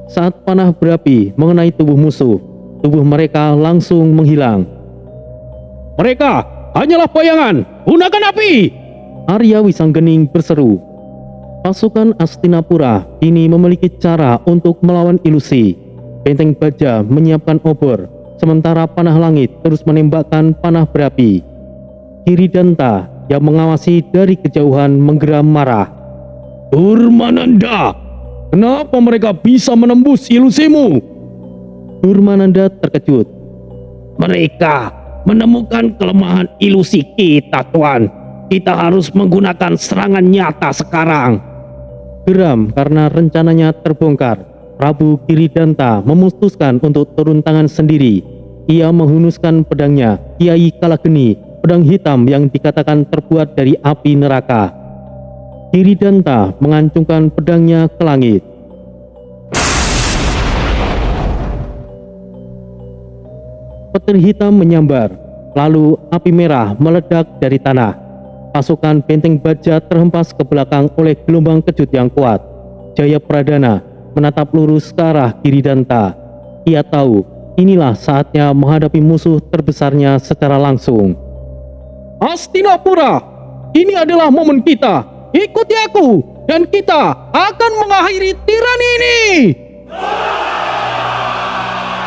Saat panah berapi mengenai tubuh musuh, tubuh mereka langsung menghilang. Mereka hanyalah bayangan. Gunakan api. Arya Wisanggening berseru. Pasukan Hastinapura kini memiliki cara untuk melawan ilusi. Benteng baja menyiapkan obor, sementara panah langit terus menembakkan panah berapi. Kiridanta yang mengawasi dari kejauhan menggeram marah. Durmananda, kenapa mereka bisa menembus ilusimu? Durmananda terkejut. Mereka menemukan kelemahan ilusi kita, Tuan. Kita harus menggunakan serangan nyata sekarang. Geram karena rencananya terbongkar, Prabu Kiridanta memutuskan untuk turun tangan sendiri. Ia menghunuskan pedangnya, Kiai Kalageni, pedang hitam yang dikatakan terbuat dari api neraka. Kiridanta mengancungkan pedangnya ke langit. Petir hitam menyambar, lalu api merah meledak dari tanah. Pasukan benteng baja terhempas ke belakang oleh gelombang kejut yang kuat. Jaya Pradana menatap lurus ke arah Kiridanta. Ia tahu inilah saatnya menghadapi musuh terbesarnya secara langsung. Hastinapura, ini adalah momen kita. Ikuti aku dan kita akan mengakhiri tirani ini.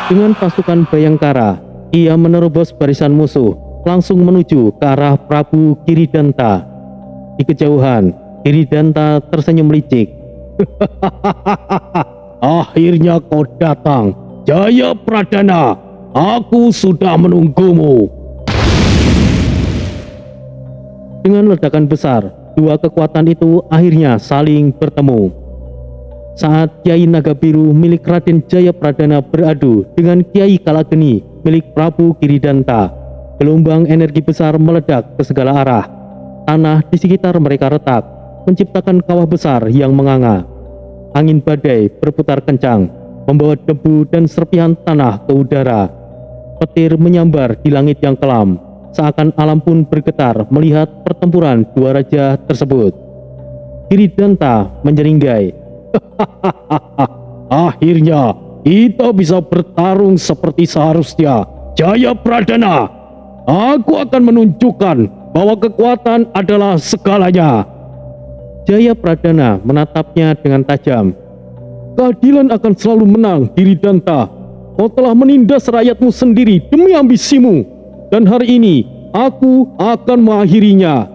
Dengan pasukan Bayangkara, ia menerobos barisan musuh, langsung menuju ke arah Prabu Kiridanta. Di kejauhan, Kiridanta tersenyum licik. Akhirnya kau datang, Jaya Pradana. Aku sudah menunggumu. Dengan ledakan besar, dua kekuatan itu akhirnya saling bertemu. Saat Kiai Naga Biru milik Raden Jaya Pradana beradu dengan Kiai Kalageni milik Prabu Kiridanta, gelombang energi besar meledak ke segala arah. Tanah di sekitar mereka retak, menciptakan kawah besar yang menganga. Angin badai berputar kencang, membawa debu dan serpihan tanah ke udara. Petir menyambar di langit yang kelam, seakan alam pun bergetar melihat pertempuran dua raja tersebut. Kiridanta menyeringai. Akhirnya kita bisa bertarung seperti seharusnya, Jaya Pradana. Aku akan menunjukkan bahwa kekuatan adalah segalanya. Jaya Pradana menatapnya dengan tajam. Keadilan akan selalu menang, Kiridanta. Kau telah menindas rakyatmu sendiri demi ambisimu. Dan hari ini, aku akan mengakhirinya.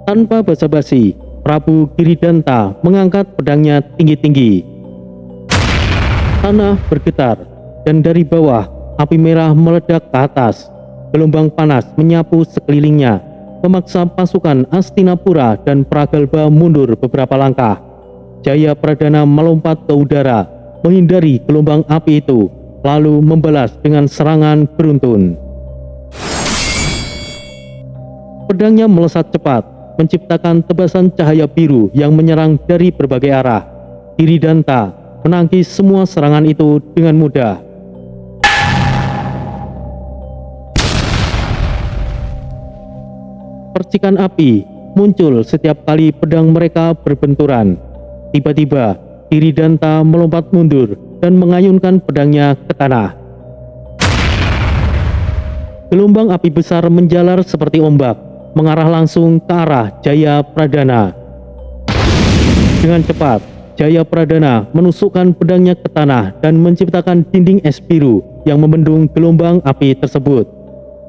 Tanpa basa-basi, Prabu Kiridanta mengangkat pedangnya tinggi-tinggi. Tanah bergetar, dan dari bawah, api merah meledak ke atas. Gelombang panas menyapu sekelilingnya, memaksa pasukan Hastinapura dan Pragalba mundur beberapa langkah. Jaya Pradana melompat ke udara, menghindari gelombang api itu, lalu membalas dengan serangan beruntun. Pedangnya melesat cepat, menciptakan tebasan cahaya biru yang menyerang dari berbagai arah. Kiridanta menangkis semua serangan itu dengan mudah. Percikan api muncul setiap kali pedang mereka berbenturan. Tiba-tiba, Giridanta melompat mundur dan mengayunkan pedangnya ke tanah. Gelombang api besar menjalar seperti ombak, mengarah langsung ke arah Jayapradana. Dengan cepat, Jayapradana menusukkan pedangnya ke tanah dan menciptakan dinding es biru yang membendung gelombang api tersebut.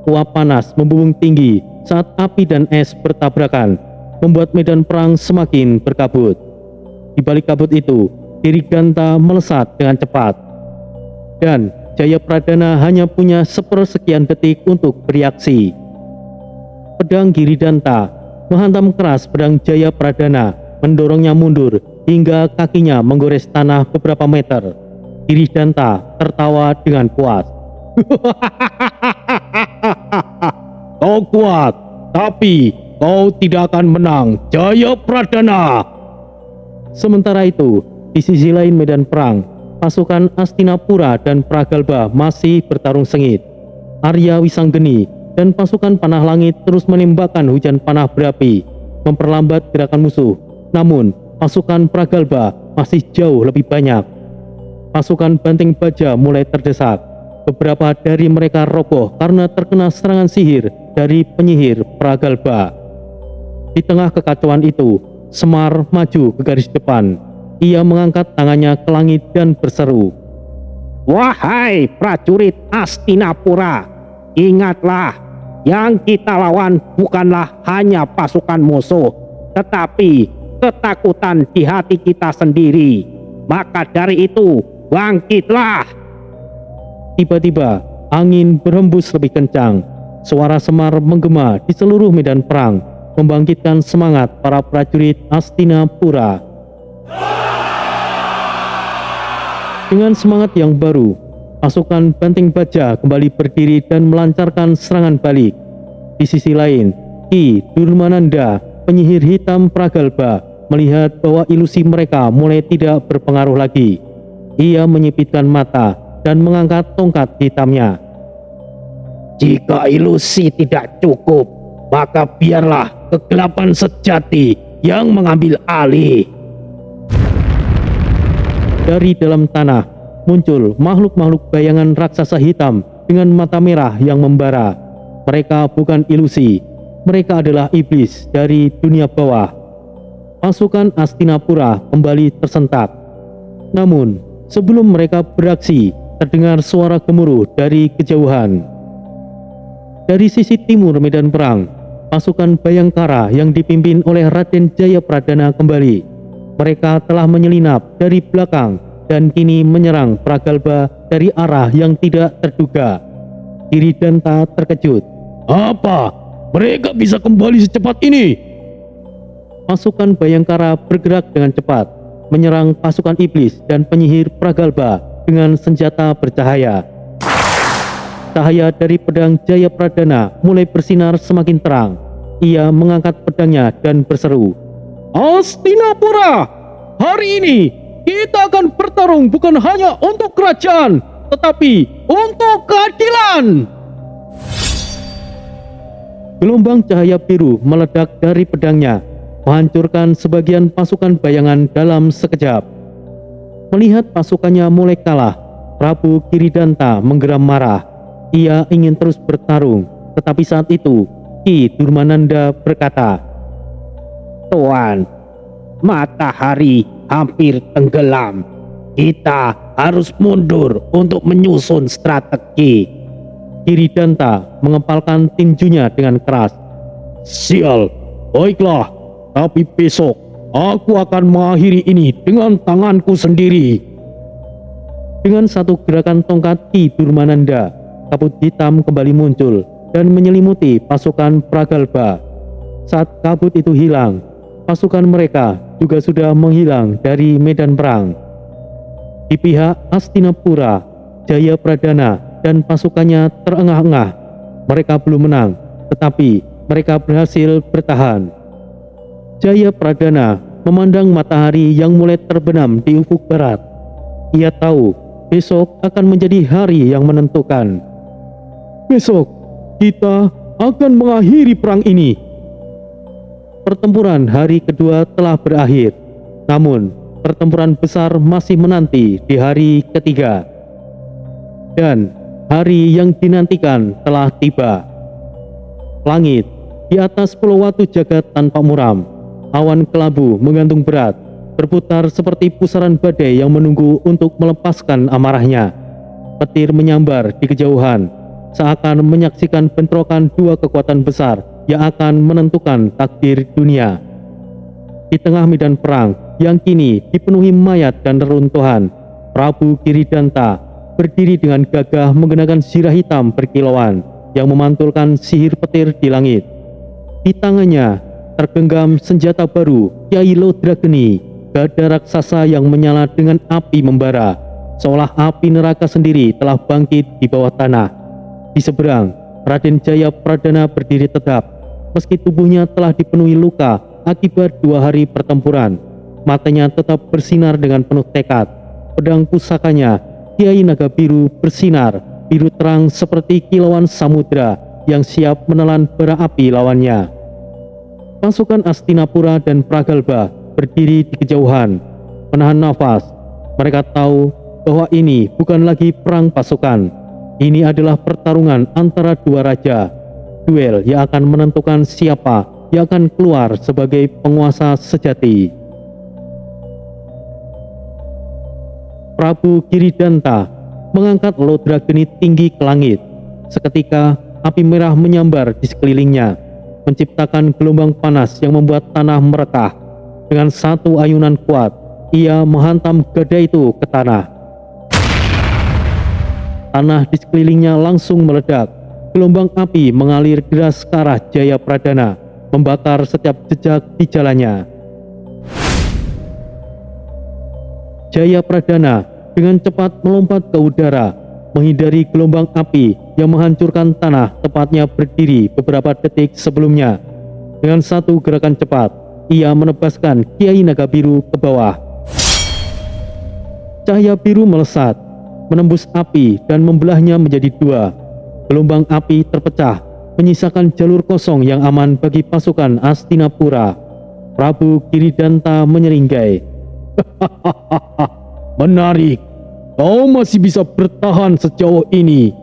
Uap panas membumbung tinggi saat api dan es bertabrakan, membuat medan perang semakin berkabut. Di balik kabut itu, Giridanta melesat dengan cepat. Dan Jayapradana hanya punya sepersekian detik untuk bereaksi. Pedang Giridanta menghantam keras pedang Jayapradana, mendorongnya mundur hingga kakinya menggores tanah beberapa meter. Giridanta tertawa dengan puas. Kau kuat, tapi kau tidak akan menang, Jayapradana. Sementara itu, di sisi lain medan perang, pasukan Astinapura dan Pragalba masih bertarung sengit. Arya Wisanggeni dan pasukan panah langit terus menembakkan hujan panah berapi, memperlambat gerakan musuh. Namun, pasukan Pragalba masih jauh lebih banyak. Pasukan Banting Baja mulai terdesak. Beberapa dari mereka roboh karena terkena serangan sihir dari penyihir Pragalba. Di tengah kekacauan itu, Semar maju ke garis depan. Ia mengangkat tangannya ke langit dan berseru, Wahai prajurit Astinapura, ingatlah, yang kita lawan bukanlah hanya pasukan musuh, tetapi ketakutan di hati kita sendiri. Maka dari itu, bangkitlah. Tiba-tiba, angin berhembus lebih kencang. Suara Semar menggema di seluruh medan perang, membangkitkan semangat para prajurit Astinapura. Dengan semangat yang baru, pasukan Banting Baja kembali berdiri dan melancarkan serangan balik. Di sisi lain, Ki Durmananda, penyihir hitam Pragalba, melihat bahwa ilusi mereka mulai tidak berpengaruh lagi. Ia menyipitkan mata dan mengangkat tongkat hitamnya. Jika ilusi tidak cukup, maka biarlah kegelapan sejati yang mengambil alih. Dari dalam tanah muncul makhluk-makhluk bayangan raksasa hitam dengan mata merah yang membara. Mereka bukan ilusi, mereka adalah iblis dari dunia bawah. Pasukan Astinapura kembali tersentak. Namun, sebelum mereka beraksi, terdengar suara gemuruh dari kejauhan. Dari sisi timur medan perang, pasukan Bayangkara yang dipimpin oleh Raden Jayapradana kembali. Mereka telah menyelinap dari belakang dan kini menyerang Pragalba dari arah yang tidak terduga. Giridanta terkejut. Apa? Mereka bisa kembali secepat ini? Pasukan Bayangkara bergerak dengan cepat, menyerang pasukan iblis dan penyihir Pragalba dengan senjata bercahaya. Cahaya dari pedang Jayapradana mulai bersinar semakin terang. Ia mengangkat pedangnya dan berseru, Astinapura, hari ini kita akan bertarung bukan hanya untuk kerajaan, tetapi untuk keadilan. Gelombang cahaya biru meledak dari pedangnya, menghancurkan sebagian pasukan bayangan dalam sekejap. Melihat pasukannya mulai kalah, Prabu Giridanta menggeram marah. Ia ingin terus bertarung, tetapi saat itu Ki Durmananda berkata, Tuan, matahari hampir tenggelam. Kita harus mundur untuk menyusun strategi. Giridanta mengepalkan tinjunya dengan keras. Sial, baiklah, tapi besok aku akan mengakhiri ini dengan tanganku sendiri. Dengan satu gerakan tongkat Ki Durmananda, kabut hitam kembali muncul dan menyelimuti pasukan Pragalba. Saat kabut itu hilang, pasukan mereka juga sudah menghilang dari medan perang. Di pihak Astinapura, Jayapradana dan pasukannya terengah-engah. Mereka belum menang, tetapi mereka berhasil bertahan. Jayapradana memandang matahari yang mulai terbenam di ufuk barat. Ia tahu besok akan menjadi hari yang menentukan. Besok kita akan mengakhiri perang ini. Pertempuran hari kedua telah berakhir, namun pertempuran besar masih menanti di hari ketiga. Dan hari yang dinantikan telah tiba. Langit di atas pulau Watu Jagat tanpa muram, awan kelabu menggantung berat, berputar seperti pusaran badai yang menunggu untuk melepaskan amarahnya. Petir menyambar di kejauhan, seakan menyaksikan bentrokan dua kekuatan besar yang akan menentukan takdir dunia. Di tengah medan perang yang kini dipenuhi mayat dan reruntuhan, Prabu Giridanta berdiri dengan gagah menggunakan zirah hitam berkilauan yang memantulkan sihir petir di langit. Di tangannya tergenggam senjata baru Kyai Lodrageni, gada raksasa yang menyala dengan api membara, seolah api neraka sendiri telah bangkit di bawah tanah. Di seberang, Raden Jaya Pradana berdiri tegap, meski tubuhnya telah dipenuhi luka akibat 2 hari pertempuran. Matanya tetap bersinar dengan penuh tekad. Pedang pusakanya, Kiai Naga Biru, bersinar biru terang seperti kilauan samudra yang siap menelan bara api lawannya. Pasukan Astinapura dan Pragalba berdiri di kejauhan, menahan nafas. Mereka tahu bahwa ini bukan lagi perang pasukan. Ini adalah pertarungan antara dua raja. Duel yang akan menentukan siapa yang akan keluar sebagai penguasa sejati. Prabu Giridanta mengangkat Lodrageni tinggi ke langit. Seketika api merah menyambar di sekelilingnya, menciptakan gelombang panas yang membuat tanah merekah. Dengan satu ayunan kuat, ia menghantam gada itu ke tanah. Tanah di sekelilingnya langsung meledak. Gelombang api mengalir deras ke arah Jaya Pradana, membakar setiap jejak di jalannya. Jaya Pradana dengan cepat melompat ke udara, menghindari gelombang api yang menghancurkan tanah tepatnya berdiri beberapa detik sebelumnya. Dengan satu gerakan cepat, ia menebaskan Kiai Naga Biru ke bawah. Cahaya biru melesat, menembus api dan membelahnya menjadi 2. Gelombang api terpecah, menyisakan jalur kosong yang aman bagi pasukan Astinapura. Prabu Giridanta menyeringai. Menarik, kau masih bisa bertahan sejauh ini.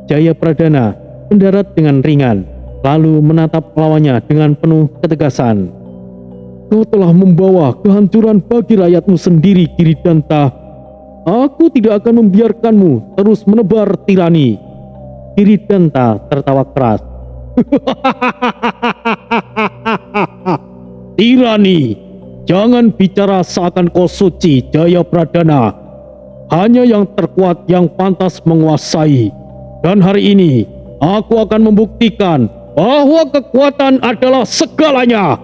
Jaya Pradana mendarat dengan ringan, lalu menatap lawannya dengan penuh ketegasan. Kau telah membawa kehancuran bagi rakyatmu sendiri, Giridanta. Aku tidak akan membiarkanmu terus menebar tirani. Giridanta tertawa keras. Tirani, jangan bicara seakan kau suci, Jaya Pradana. Hanya yang terkuat yang pantas menguasai. Dan hari ini, aku akan membuktikan bahwa kekuatan adalah segalanya.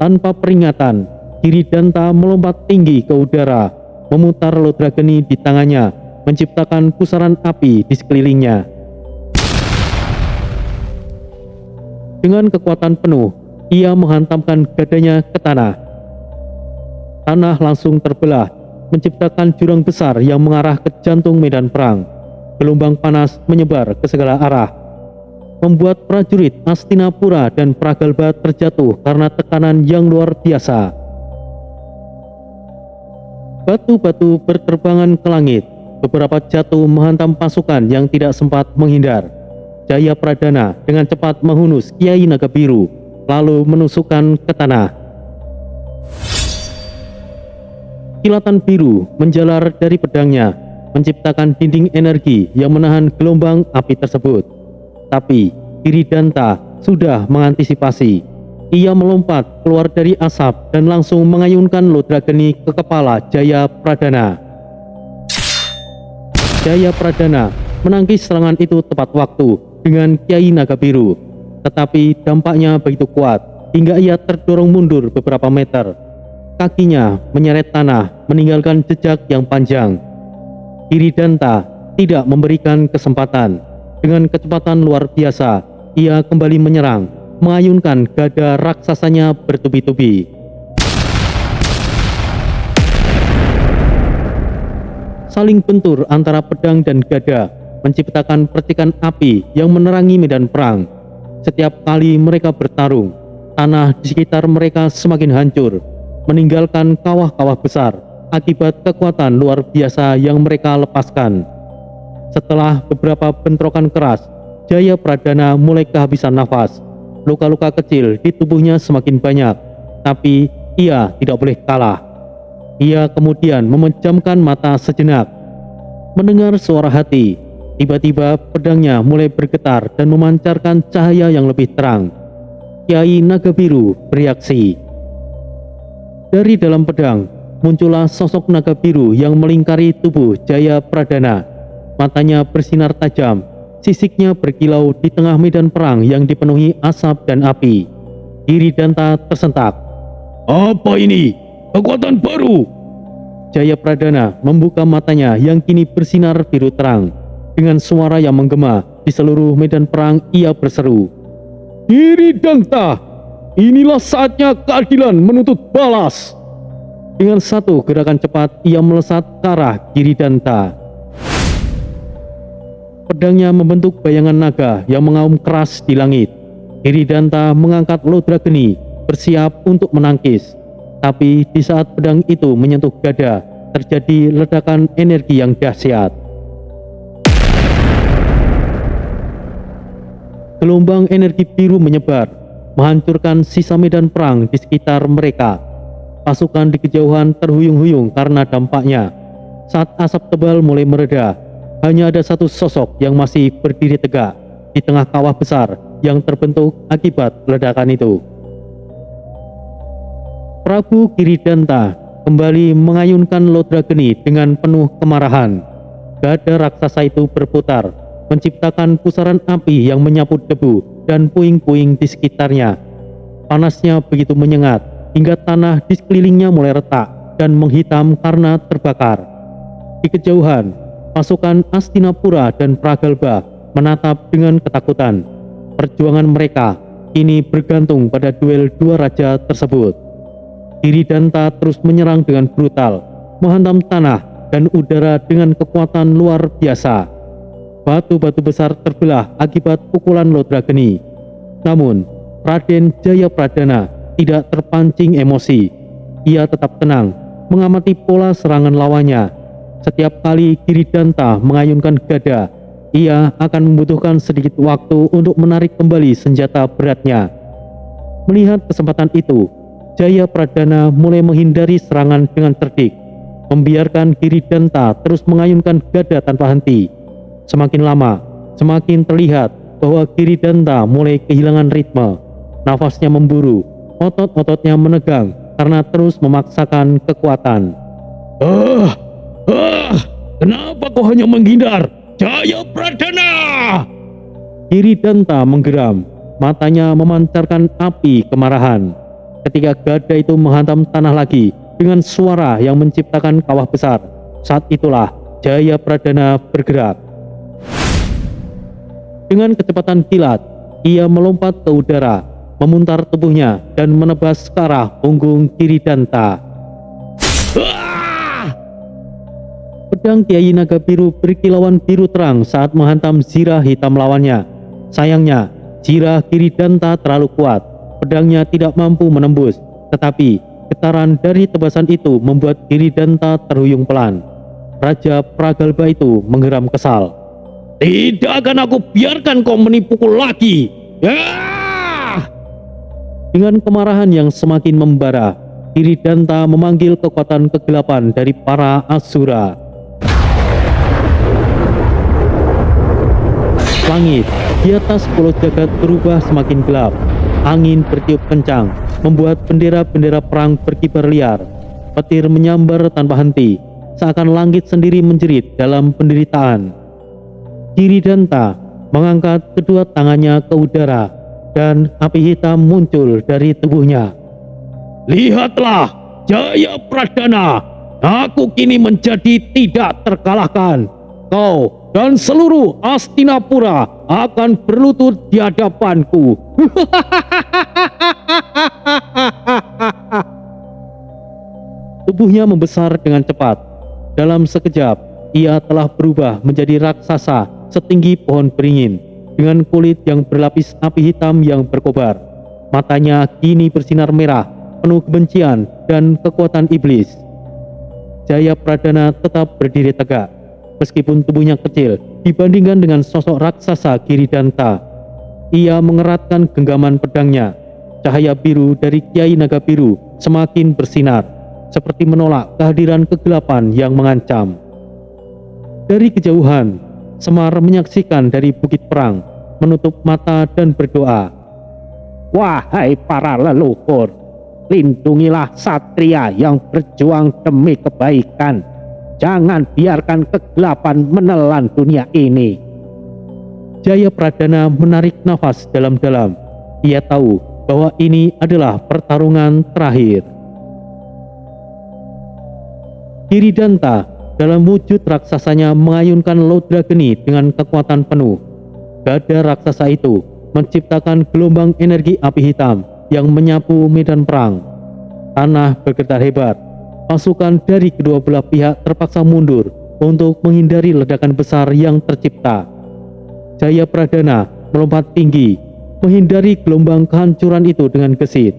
Tanpa peringatan, Giridanta melompat tinggi ke udara, memutar Lodrageni di tangannya, menciptakan pusaran api di sekelilingnya. Dengan kekuatan penuh, ia menghantamkan gadanya ke tanah. Tanah langsung terbelah, menciptakan jurang besar yang mengarah ke jantung medan perang. Gelombang panas menyebar ke segala arah, membuat prajurit Astinapura dan Pragalba terjatuh karena tekanan yang luar biasa. Batu-batu berterbangan ke langit, beberapa jatuh menghantam pasukan yang tidak sempat menghindar. Jaya Pradana dengan cepat menghunus Kiai Naga Biru, lalu menusukkan ke tanah. Kilatan biru menjalar dari pedangnya, menciptakan dinding energi yang menahan gelombang api tersebut. Tapi Giridanta sudah mengantisipasi. Ia melompat keluar dari asap dan langsung mengayunkan Lodrageni ke kepala Jaya Pradana. Jaya Pradana menangkis serangan itu tepat waktu dengan Kiai Naga Biru, tetapi dampaknya begitu kuat hingga ia terdorong mundur beberapa meter. Kakinya menyeret tanah, meninggalkan jejak yang panjang. Giridanta tidak memberikan kesempatan. Dengan kecepatan luar biasa, ia kembali menyerang, mengayunkan gada raksasanya bertubi-tubi. Saling bentur antara pedang dan gada menciptakan percikan api yang menerangi medan perang. Setiap kali mereka bertarung, Tanah di sekitar mereka semakin hancur, meninggalkan kawah-kawah besar akibat kekuatan luar biasa yang mereka lepaskan. Setelah beberapa bentrokan keras, Jaya Pradana mulai kehabisan nafas. Luka-luka kecil di tubuhnya semakin banyak, tapi ia tidak boleh kalah. Ia kemudian memejamkan mata sejenak. Mendengar suara hati, tiba-tiba pedangnya mulai bergetar dan memancarkan cahaya yang lebih terang. Kiai Naga Biru bereaksi. Dari dalam pedang, muncullah sosok naga biru yang melingkari tubuh Jaya Pradana. Matanya bersinar tajam, sisiknya berkilau di tengah medan perang yang dipenuhi asap dan api. Diri Danta tersentak. Apa ini? Kekuatan baru? Jaya Pradana membuka matanya yang kini bersinar biru terang. Dengan suara yang menggema, di seluruh medan perang ia berseru. Giri Danta, inilah saatnya keadilan menuntut balas. Dengan satu gerakan cepat, ia melesat ke arah Giri Danta. Pedangnya membentuk bayangan naga yang mengaum keras di langit. Giri Danta mengangkat lodra geni, bersiap untuk menangkis. Tapi di saat pedang itu menyentuh dada, terjadi ledakan energi yang dahsyat. Gelombang energi biru menyebar, menghancurkan sisa medan perang di sekitar mereka. Pasukan di kejauhan terhuyung-huyung karena dampaknya. Saat asap tebal mulai mereda, hanya ada satu sosok yang masih berdiri tegak di tengah kawah besar yang terbentuk akibat ledakan itu. Prabu Giri Danta kembali mengayunkan lodra geni dengan penuh kemarahan. Gada raksasa itu berputar, menciptakan pusaran api yang menyapu debu dan puing-puing di sekitarnya. Panasnya begitu menyengat hingga tanah di sekelilingnya mulai retak dan menghitam karena terbakar. Di kejauhan, pasukan Astinapura dan Pragalba menatap dengan ketakutan. Perjuangan mereka kini bergantung pada duel dua raja tersebut. Giri Danta terus menyerang dengan brutal, menghantam tanah dan udara dengan kekuatan luar biasa. Batu-batu besar terbelah akibat pukulan lodra geni. Namun, Raden Jaya Pradana tidak terpancing emosi. Ia tetap tenang, mengamati pola serangan lawannya. Setiap kali Giri Danta mengayunkan gada, ia akan membutuhkan sedikit waktu untuk menarik kembali senjata beratnya. Melihat kesempatan itu, Jaya Pradana mulai menghindari serangan dengan cerdik, membiarkan Giri Danta terus mengayunkan gada tanpa henti. Semakin lama, semakin terlihat bahwa Giri Danta mulai kehilangan ritme. Nafasnya memburu, otot-ototnya menegang karena terus memaksakan kekuatan. Kenapa kau hanya menghindar, Jaya Pradana? Giri Danta menggeram, matanya memancarkan api kemarahan. Ketika gada itu menghantam tanah lagi dengan suara yang menciptakan kawah besar, saat itulah Jaya Pradana bergerak. Dengan kecepatan kilat, ia melompat ke udara, memutar tubuhnya dan menebas ke arah punggung Giri Danta. Pedang Kiai Naga Biru berkilauan biru terang saat menghantam zirah hitam lawannya. Sayangnya, zirah Giri Danta terlalu kuat. Pedangnya tidak mampu menembus, tetapi getaran dari tebasan itu membuat Giri Danta terhuyung pelan. Raja Pragalba itu menggeram kesal. Tidak akan aku biarkan kau menipuku lagi. Dengan kemarahan yang semakin membara, Giri Danta memanggil kekuatan kegelapan dari para Asura. Langit di atas pulau jagat berubah semakin gelap. Angin bertiup kencang, membuat bendera-bendera perang berkibar liar. Petir menyambar tanpa henti, seakan langit sendiri menjerit dalam penderitaan. Giri Danta mengangkat kedua tangannya ke udara, dan api hitam muncul dari tubuhnya. Lihatlah, Jaya Pradana, aku kini menjadi tidak terkalahkan. Kau dan seluruh Astinapura akan berlutut di hadapanku. Tubuhnya membesar dengan cepat. Dalam sekejap, ia telah berubah menjadi raksasa setinggi pohon beringin, dengan kulit yang berlapis api hitam yang berkobar. Matanya kini bersinar merah, penuh kebencian dan kekuatan iblis. Jaya Pradana tetap berdiri tegak, meskipun tubuhnya kecil dibandingkan dengan sosok raksasa Giridanta. Ia mengeratkan genggaman pedangnya. Cahaya biru dari Kiai Naga Biru semakin bersinar, seperti menolak kehadiran kegelapan yang mengancam. Dari kejauhan, Semar menyaksikan dari bukit perang, menutup mata dan berdoa. Wahai para leluhur, lindungilah satria yang berjuang demi kebaikan. Jangan biarkan kegelapan menelan dunia ini. Jaya Pradana menarik nafas dalam-dalam. Ia tahu bahwa ini adalah pertarungan terakhir. Giridanta dalam wujud raksasanya mengayunkan lodra geni dengan kekuatan penuh. Gada raksasa itu menciptakan gelombang energi api hitam yang menyapu medan perang. Tanah bergetar hebat. Pasukan dari kedua belah pihak terpaksa mundur untuk menghindari ledakan besar yang tercipta. Jaya Pradana melompat tinggi, menghindari gelombang kehancuran itu dengan gesit.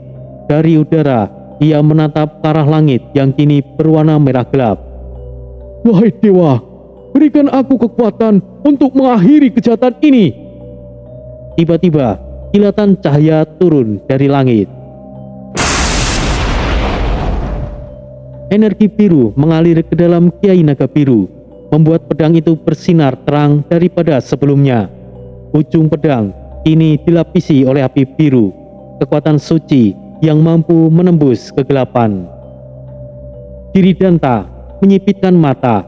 Dari udara, ia menatap ke arah langit yang kini berwarna merah gelap. Wahai dewa, berikan aku kekuatan untuk mengakhiri kejahatan ini. Tiba-tiba, kilatan cahaya turun dari langit. Energi biru mengalir ke dalam Kiai Naga Biru, membuat pedang itu bersinar terang daripada sebelumnya. Ujung pedang kini dilapisi oleh api biru, kekuatan suci yang mampu menembus kegelapan. Giridanta menyipitkan mata.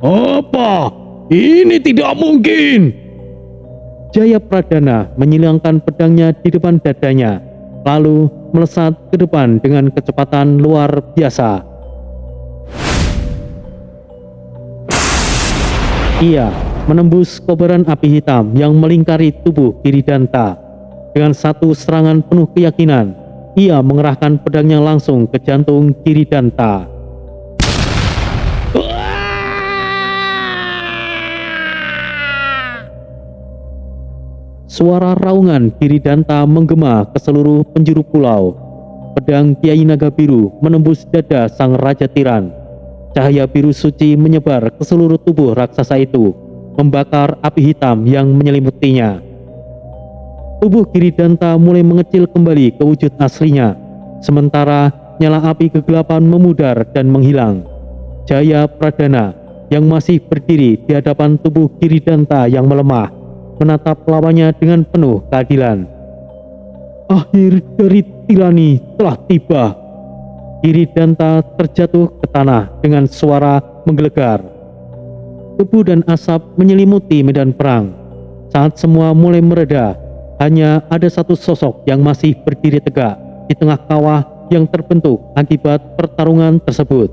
Apa? Ini tidak mungkin. Jaya Pradana menyilangkan pedangnya di depan dadanya, lalu melesat ke depan dengan kecepatan luar biasa. Ia menembus kobaran api hitam yang melingkari tubuh Giridanta. Dengan satu serangan penuh keyakinan, ia mengerahkan pedangnya langsung ke jantung Giridanta. Suara raungan Giridanta menggema ke seluruh penjuru pulau. Pedang Kiai Naga Biru menembus dada sang Raja Tiran. Cahaya biru suci menyebar ke seluruh tubuh raksasa itu, membakar api hitam yang menyelimutinya. Tubuh Giridanta mulai mengecil kembali ke wujud aslinya, sementara nyala api kegelapan memudar dan menghilang. Jaya Pradana yang masih berdiri di hadapan tubuh Giridanta yang melemah, menatap lawannya dengan penuh keadilan. Akhir dari tirani telah tiba. Giridanta terjatuh ke tanah dengan suara menggelegar. Debu dan asap menyelimuti medan perang. Saat semua mulai mereda, hanya ada satu sosok yang masih berdiri tegak di tengah kawah yang terbentuk akibat pertarungan tersebut.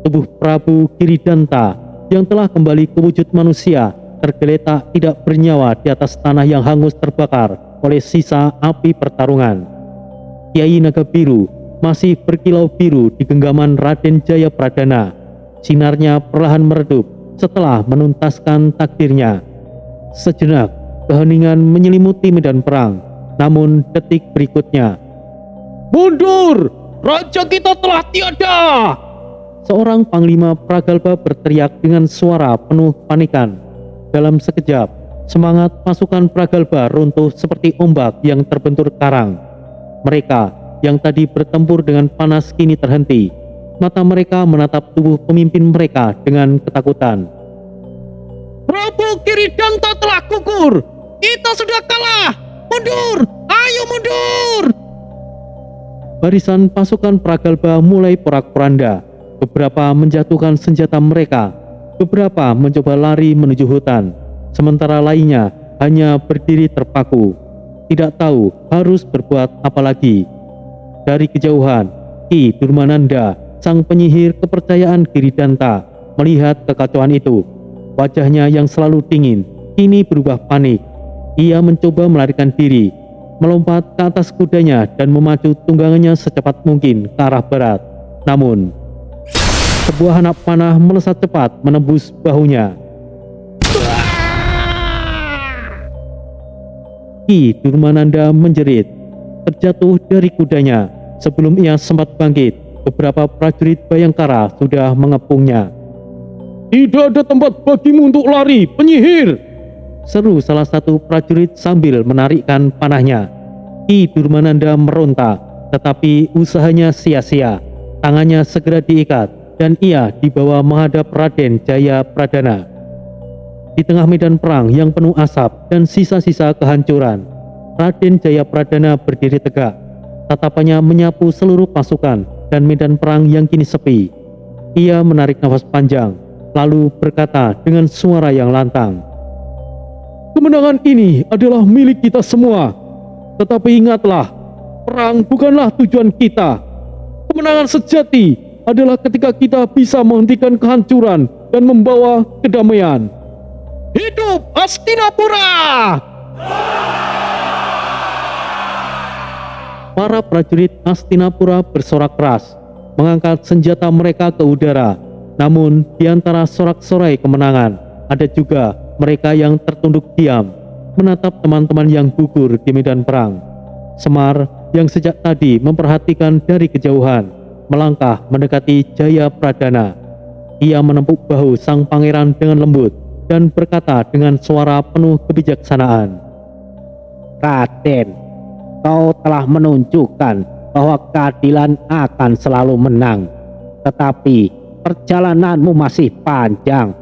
Tubuh Prabu Giridanta yang telah kembali ke wujud manusia tergeletak tidak bernyawa di atas tanah yang hangus terbakar oleh sisa api pertarungan. Kiai Naga Biru masih berkilau biru di genggaman Raden Jaya Pradana. Sinarnya perlahan meredup setelah menuntaskan takdirnya. Sejenak, keheningan menyelimuti medan perang. Namun detik berikutnya, Mundur! Raja kita telah tiada! seorang panglima Pragalba berteriak dengan suara penuh kepanikan. Dalam sekejap, semangat pasukan Pragalba runtuh seperti ombak yang terbentur karang. Mereka yang tadi bertempur dengan panas kini terhenti. Mata mereka menatap tubuh pemimpin mereka dengan ketakutan. Prabu Giridanta telah gugur! Kita sudah kalah! Mundur! Ayo mundur! Barisan pasukan Pragalba mulai porak-poranda. Beberapa menjatuhkan senjata mereka, beberapa mencoba lari menuju hutan, sementara lainnya hanya berdiri terpaku, tidak tahu harus berbuat apa lagi. Dari kejauhan, Ki Durmananda, sang penyihir kepercayaan Giridanta, melihat kekacauan itu. Wajahnya yang selalu dingin kini berubah panik. Ia mencoba melarikan diri, melompat ke atas kudanya dan memacu tunggangannya secepat mungkin ke arah barat. Namun, sebuah anak panah melesat cepat menembus bahunya. Ki Durmananda menjerit. terjatuh dari kudanya. Sebelum ia sempat bangkit, beberapa prajurit Bayangkara sudah mengepungnya. "Tidak ada tempat bagimu untuk lari, penyihir!" seru salah satu prajurit sambil menarikkan panahnya. Ki Durmananda meronta, tetapi usahanya sia-sia. Tangannya segera diikat dan ia dibawa menghadap Raden Jayapradana. Di tengah medan perang yang penuh asap dan sisa-sisa kehancuran, Raden Jayapradana berdiri tegak. Tatapannya menyapu seluruh pasukan dan medan perang yang kini sepi. Ia menarik nafas panjang, lalu berkata dengan suara yang lantang, "Kemenangan ini adalah milik kita semua. Tetapi ingatlah, perang bukanlah tujuan kita. Kemenangan sejati adalah ketika kita bisa menghentikan kehancuran dan membawa kedamaian. Hidup Hastinapura!" Para prajurit Hastinapura bersorak keras, mengangkat senjata mereka ke udara. Namun di antara sorak-sorai kemenangan, ada juga mereka yang tertunduk diam, menatap teman-teman yang gugur di medan perang. Semar yang sejak tadi memperhatikan dari kejauhan, melangkah mendekati Jayapradana. Ia menepuk bahu sang pangeran dengan lembut dan berkata dengan suara penuh kebijaksanaan, Raden, kau telah menunjukkan bahwa keadilan akan selalu menang. Tetapi perjalananmu masih panjang.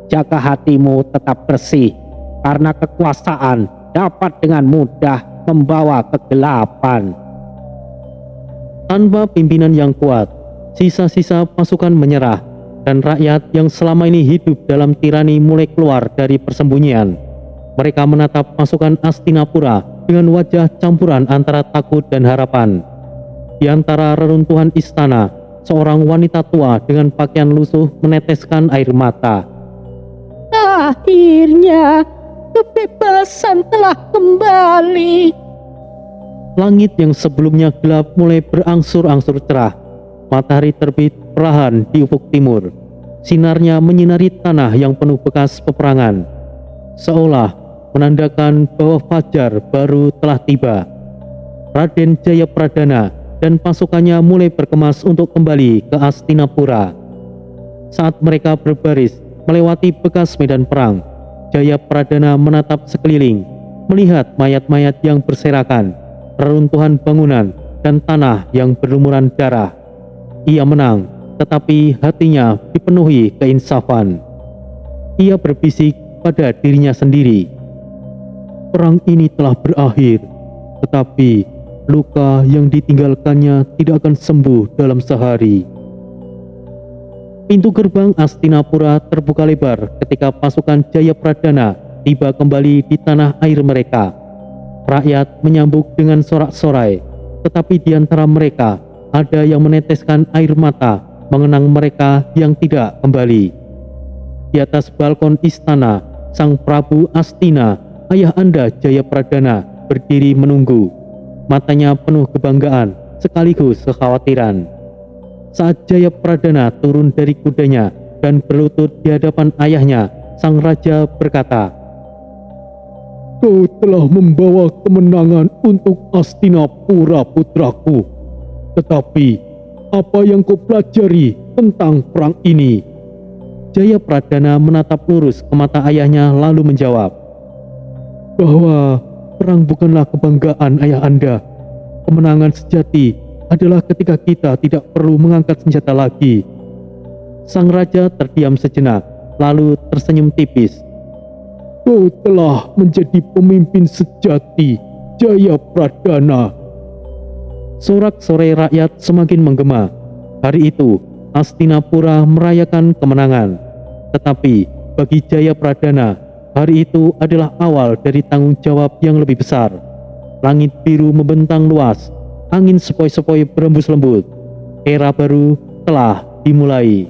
Jaga hatimu tetap bersih, karena kekuasaan dapat dengan mudah membawa kegelapan. Tanpa pimpinan yang kuat, sisa-sisa pasukan menyerah, dan rakyat yang selama ini hidup dalam tirani mulai keluar dari persembunyian. Mereka menatap pasukan Hastinapura dengan wajah campuran antara takut dan harapan. Di antara reruntuhan istana, seorang wanita tua dengan pakaian lusuh meneteskan air mata. Akhirnya kebebasan telah kembali. Langit yang sebelumnya gelap mulai berangsur-angsur cerah. Matahari terbit perlahan di ufuk timur. Sinarnya menyinari tanah yang penuh bekas peperangan, seolah menandakan bahwa fajar baru telah tiba. Raden Jayapradana dan pasukannya mulai berkemas untuk kembali ke Hastinapura. Saat mereka berbaris melewati bekas medan perang, Jayapradana menatap sekeliling, melihat mayat-mayat yang berserakan, reruntuhan bangunan, dan tanah yang berlumuran darah. Ia menang, tetapi hatinya dipenuhi keinsafan. Ia berbisik pada dirinya sendiri, perang ini telah berakhir, tetapi luka yang ditinggalkannya tidak akan sembuh dalam sehari. Pintu gerbang Hastinapura terbuka lebar ketika pasukan Jayapradana tiba kembali di tanah air mereka. Rakyat menyambut dengan sorak-sorai, tetapi di antara mereka ada yang meneteskan air mata mengenang mereka yang tidak kembali. Di atas balkon istana, Sang Prabu Astina, ayah anda Jayapradana, berdiri menunggu. Matanya penuh kebanggaan sekaligus kekhawatiran. Saat Jayapradana turun dari kudanya dan berlutut di hadapan ayahnya, sang raja berkata, "Kau telah membawa kemenangan untuk Hastinapura, putraku. Tetapi apa yang kau pelajari tentang perang ini?" Jayapradana menatap lurus ke mata ayahnya lalu menjawab, "Bahwa perang bukanlah kebanggaan ayah anda. Kemenangan sejati adalah ketika kita tidak perlu mengangkat senjata lagi." Sang raja terdiam sejenak, lalu tersenyum tipis. "Kau telah menjadi pemimpin sejati, Jayapradana." Sorak-sorai rakyat semakin menggema. Hari itu, Hastinapura merayakan kemenangan. Tetapi bagi Jayapradana, hari itu adalah awal dari tanggung jawab yang lebih besar. Langit biru membentang luas, angin sepoi-sepoi berembus lembut. Era baru telah dimulai.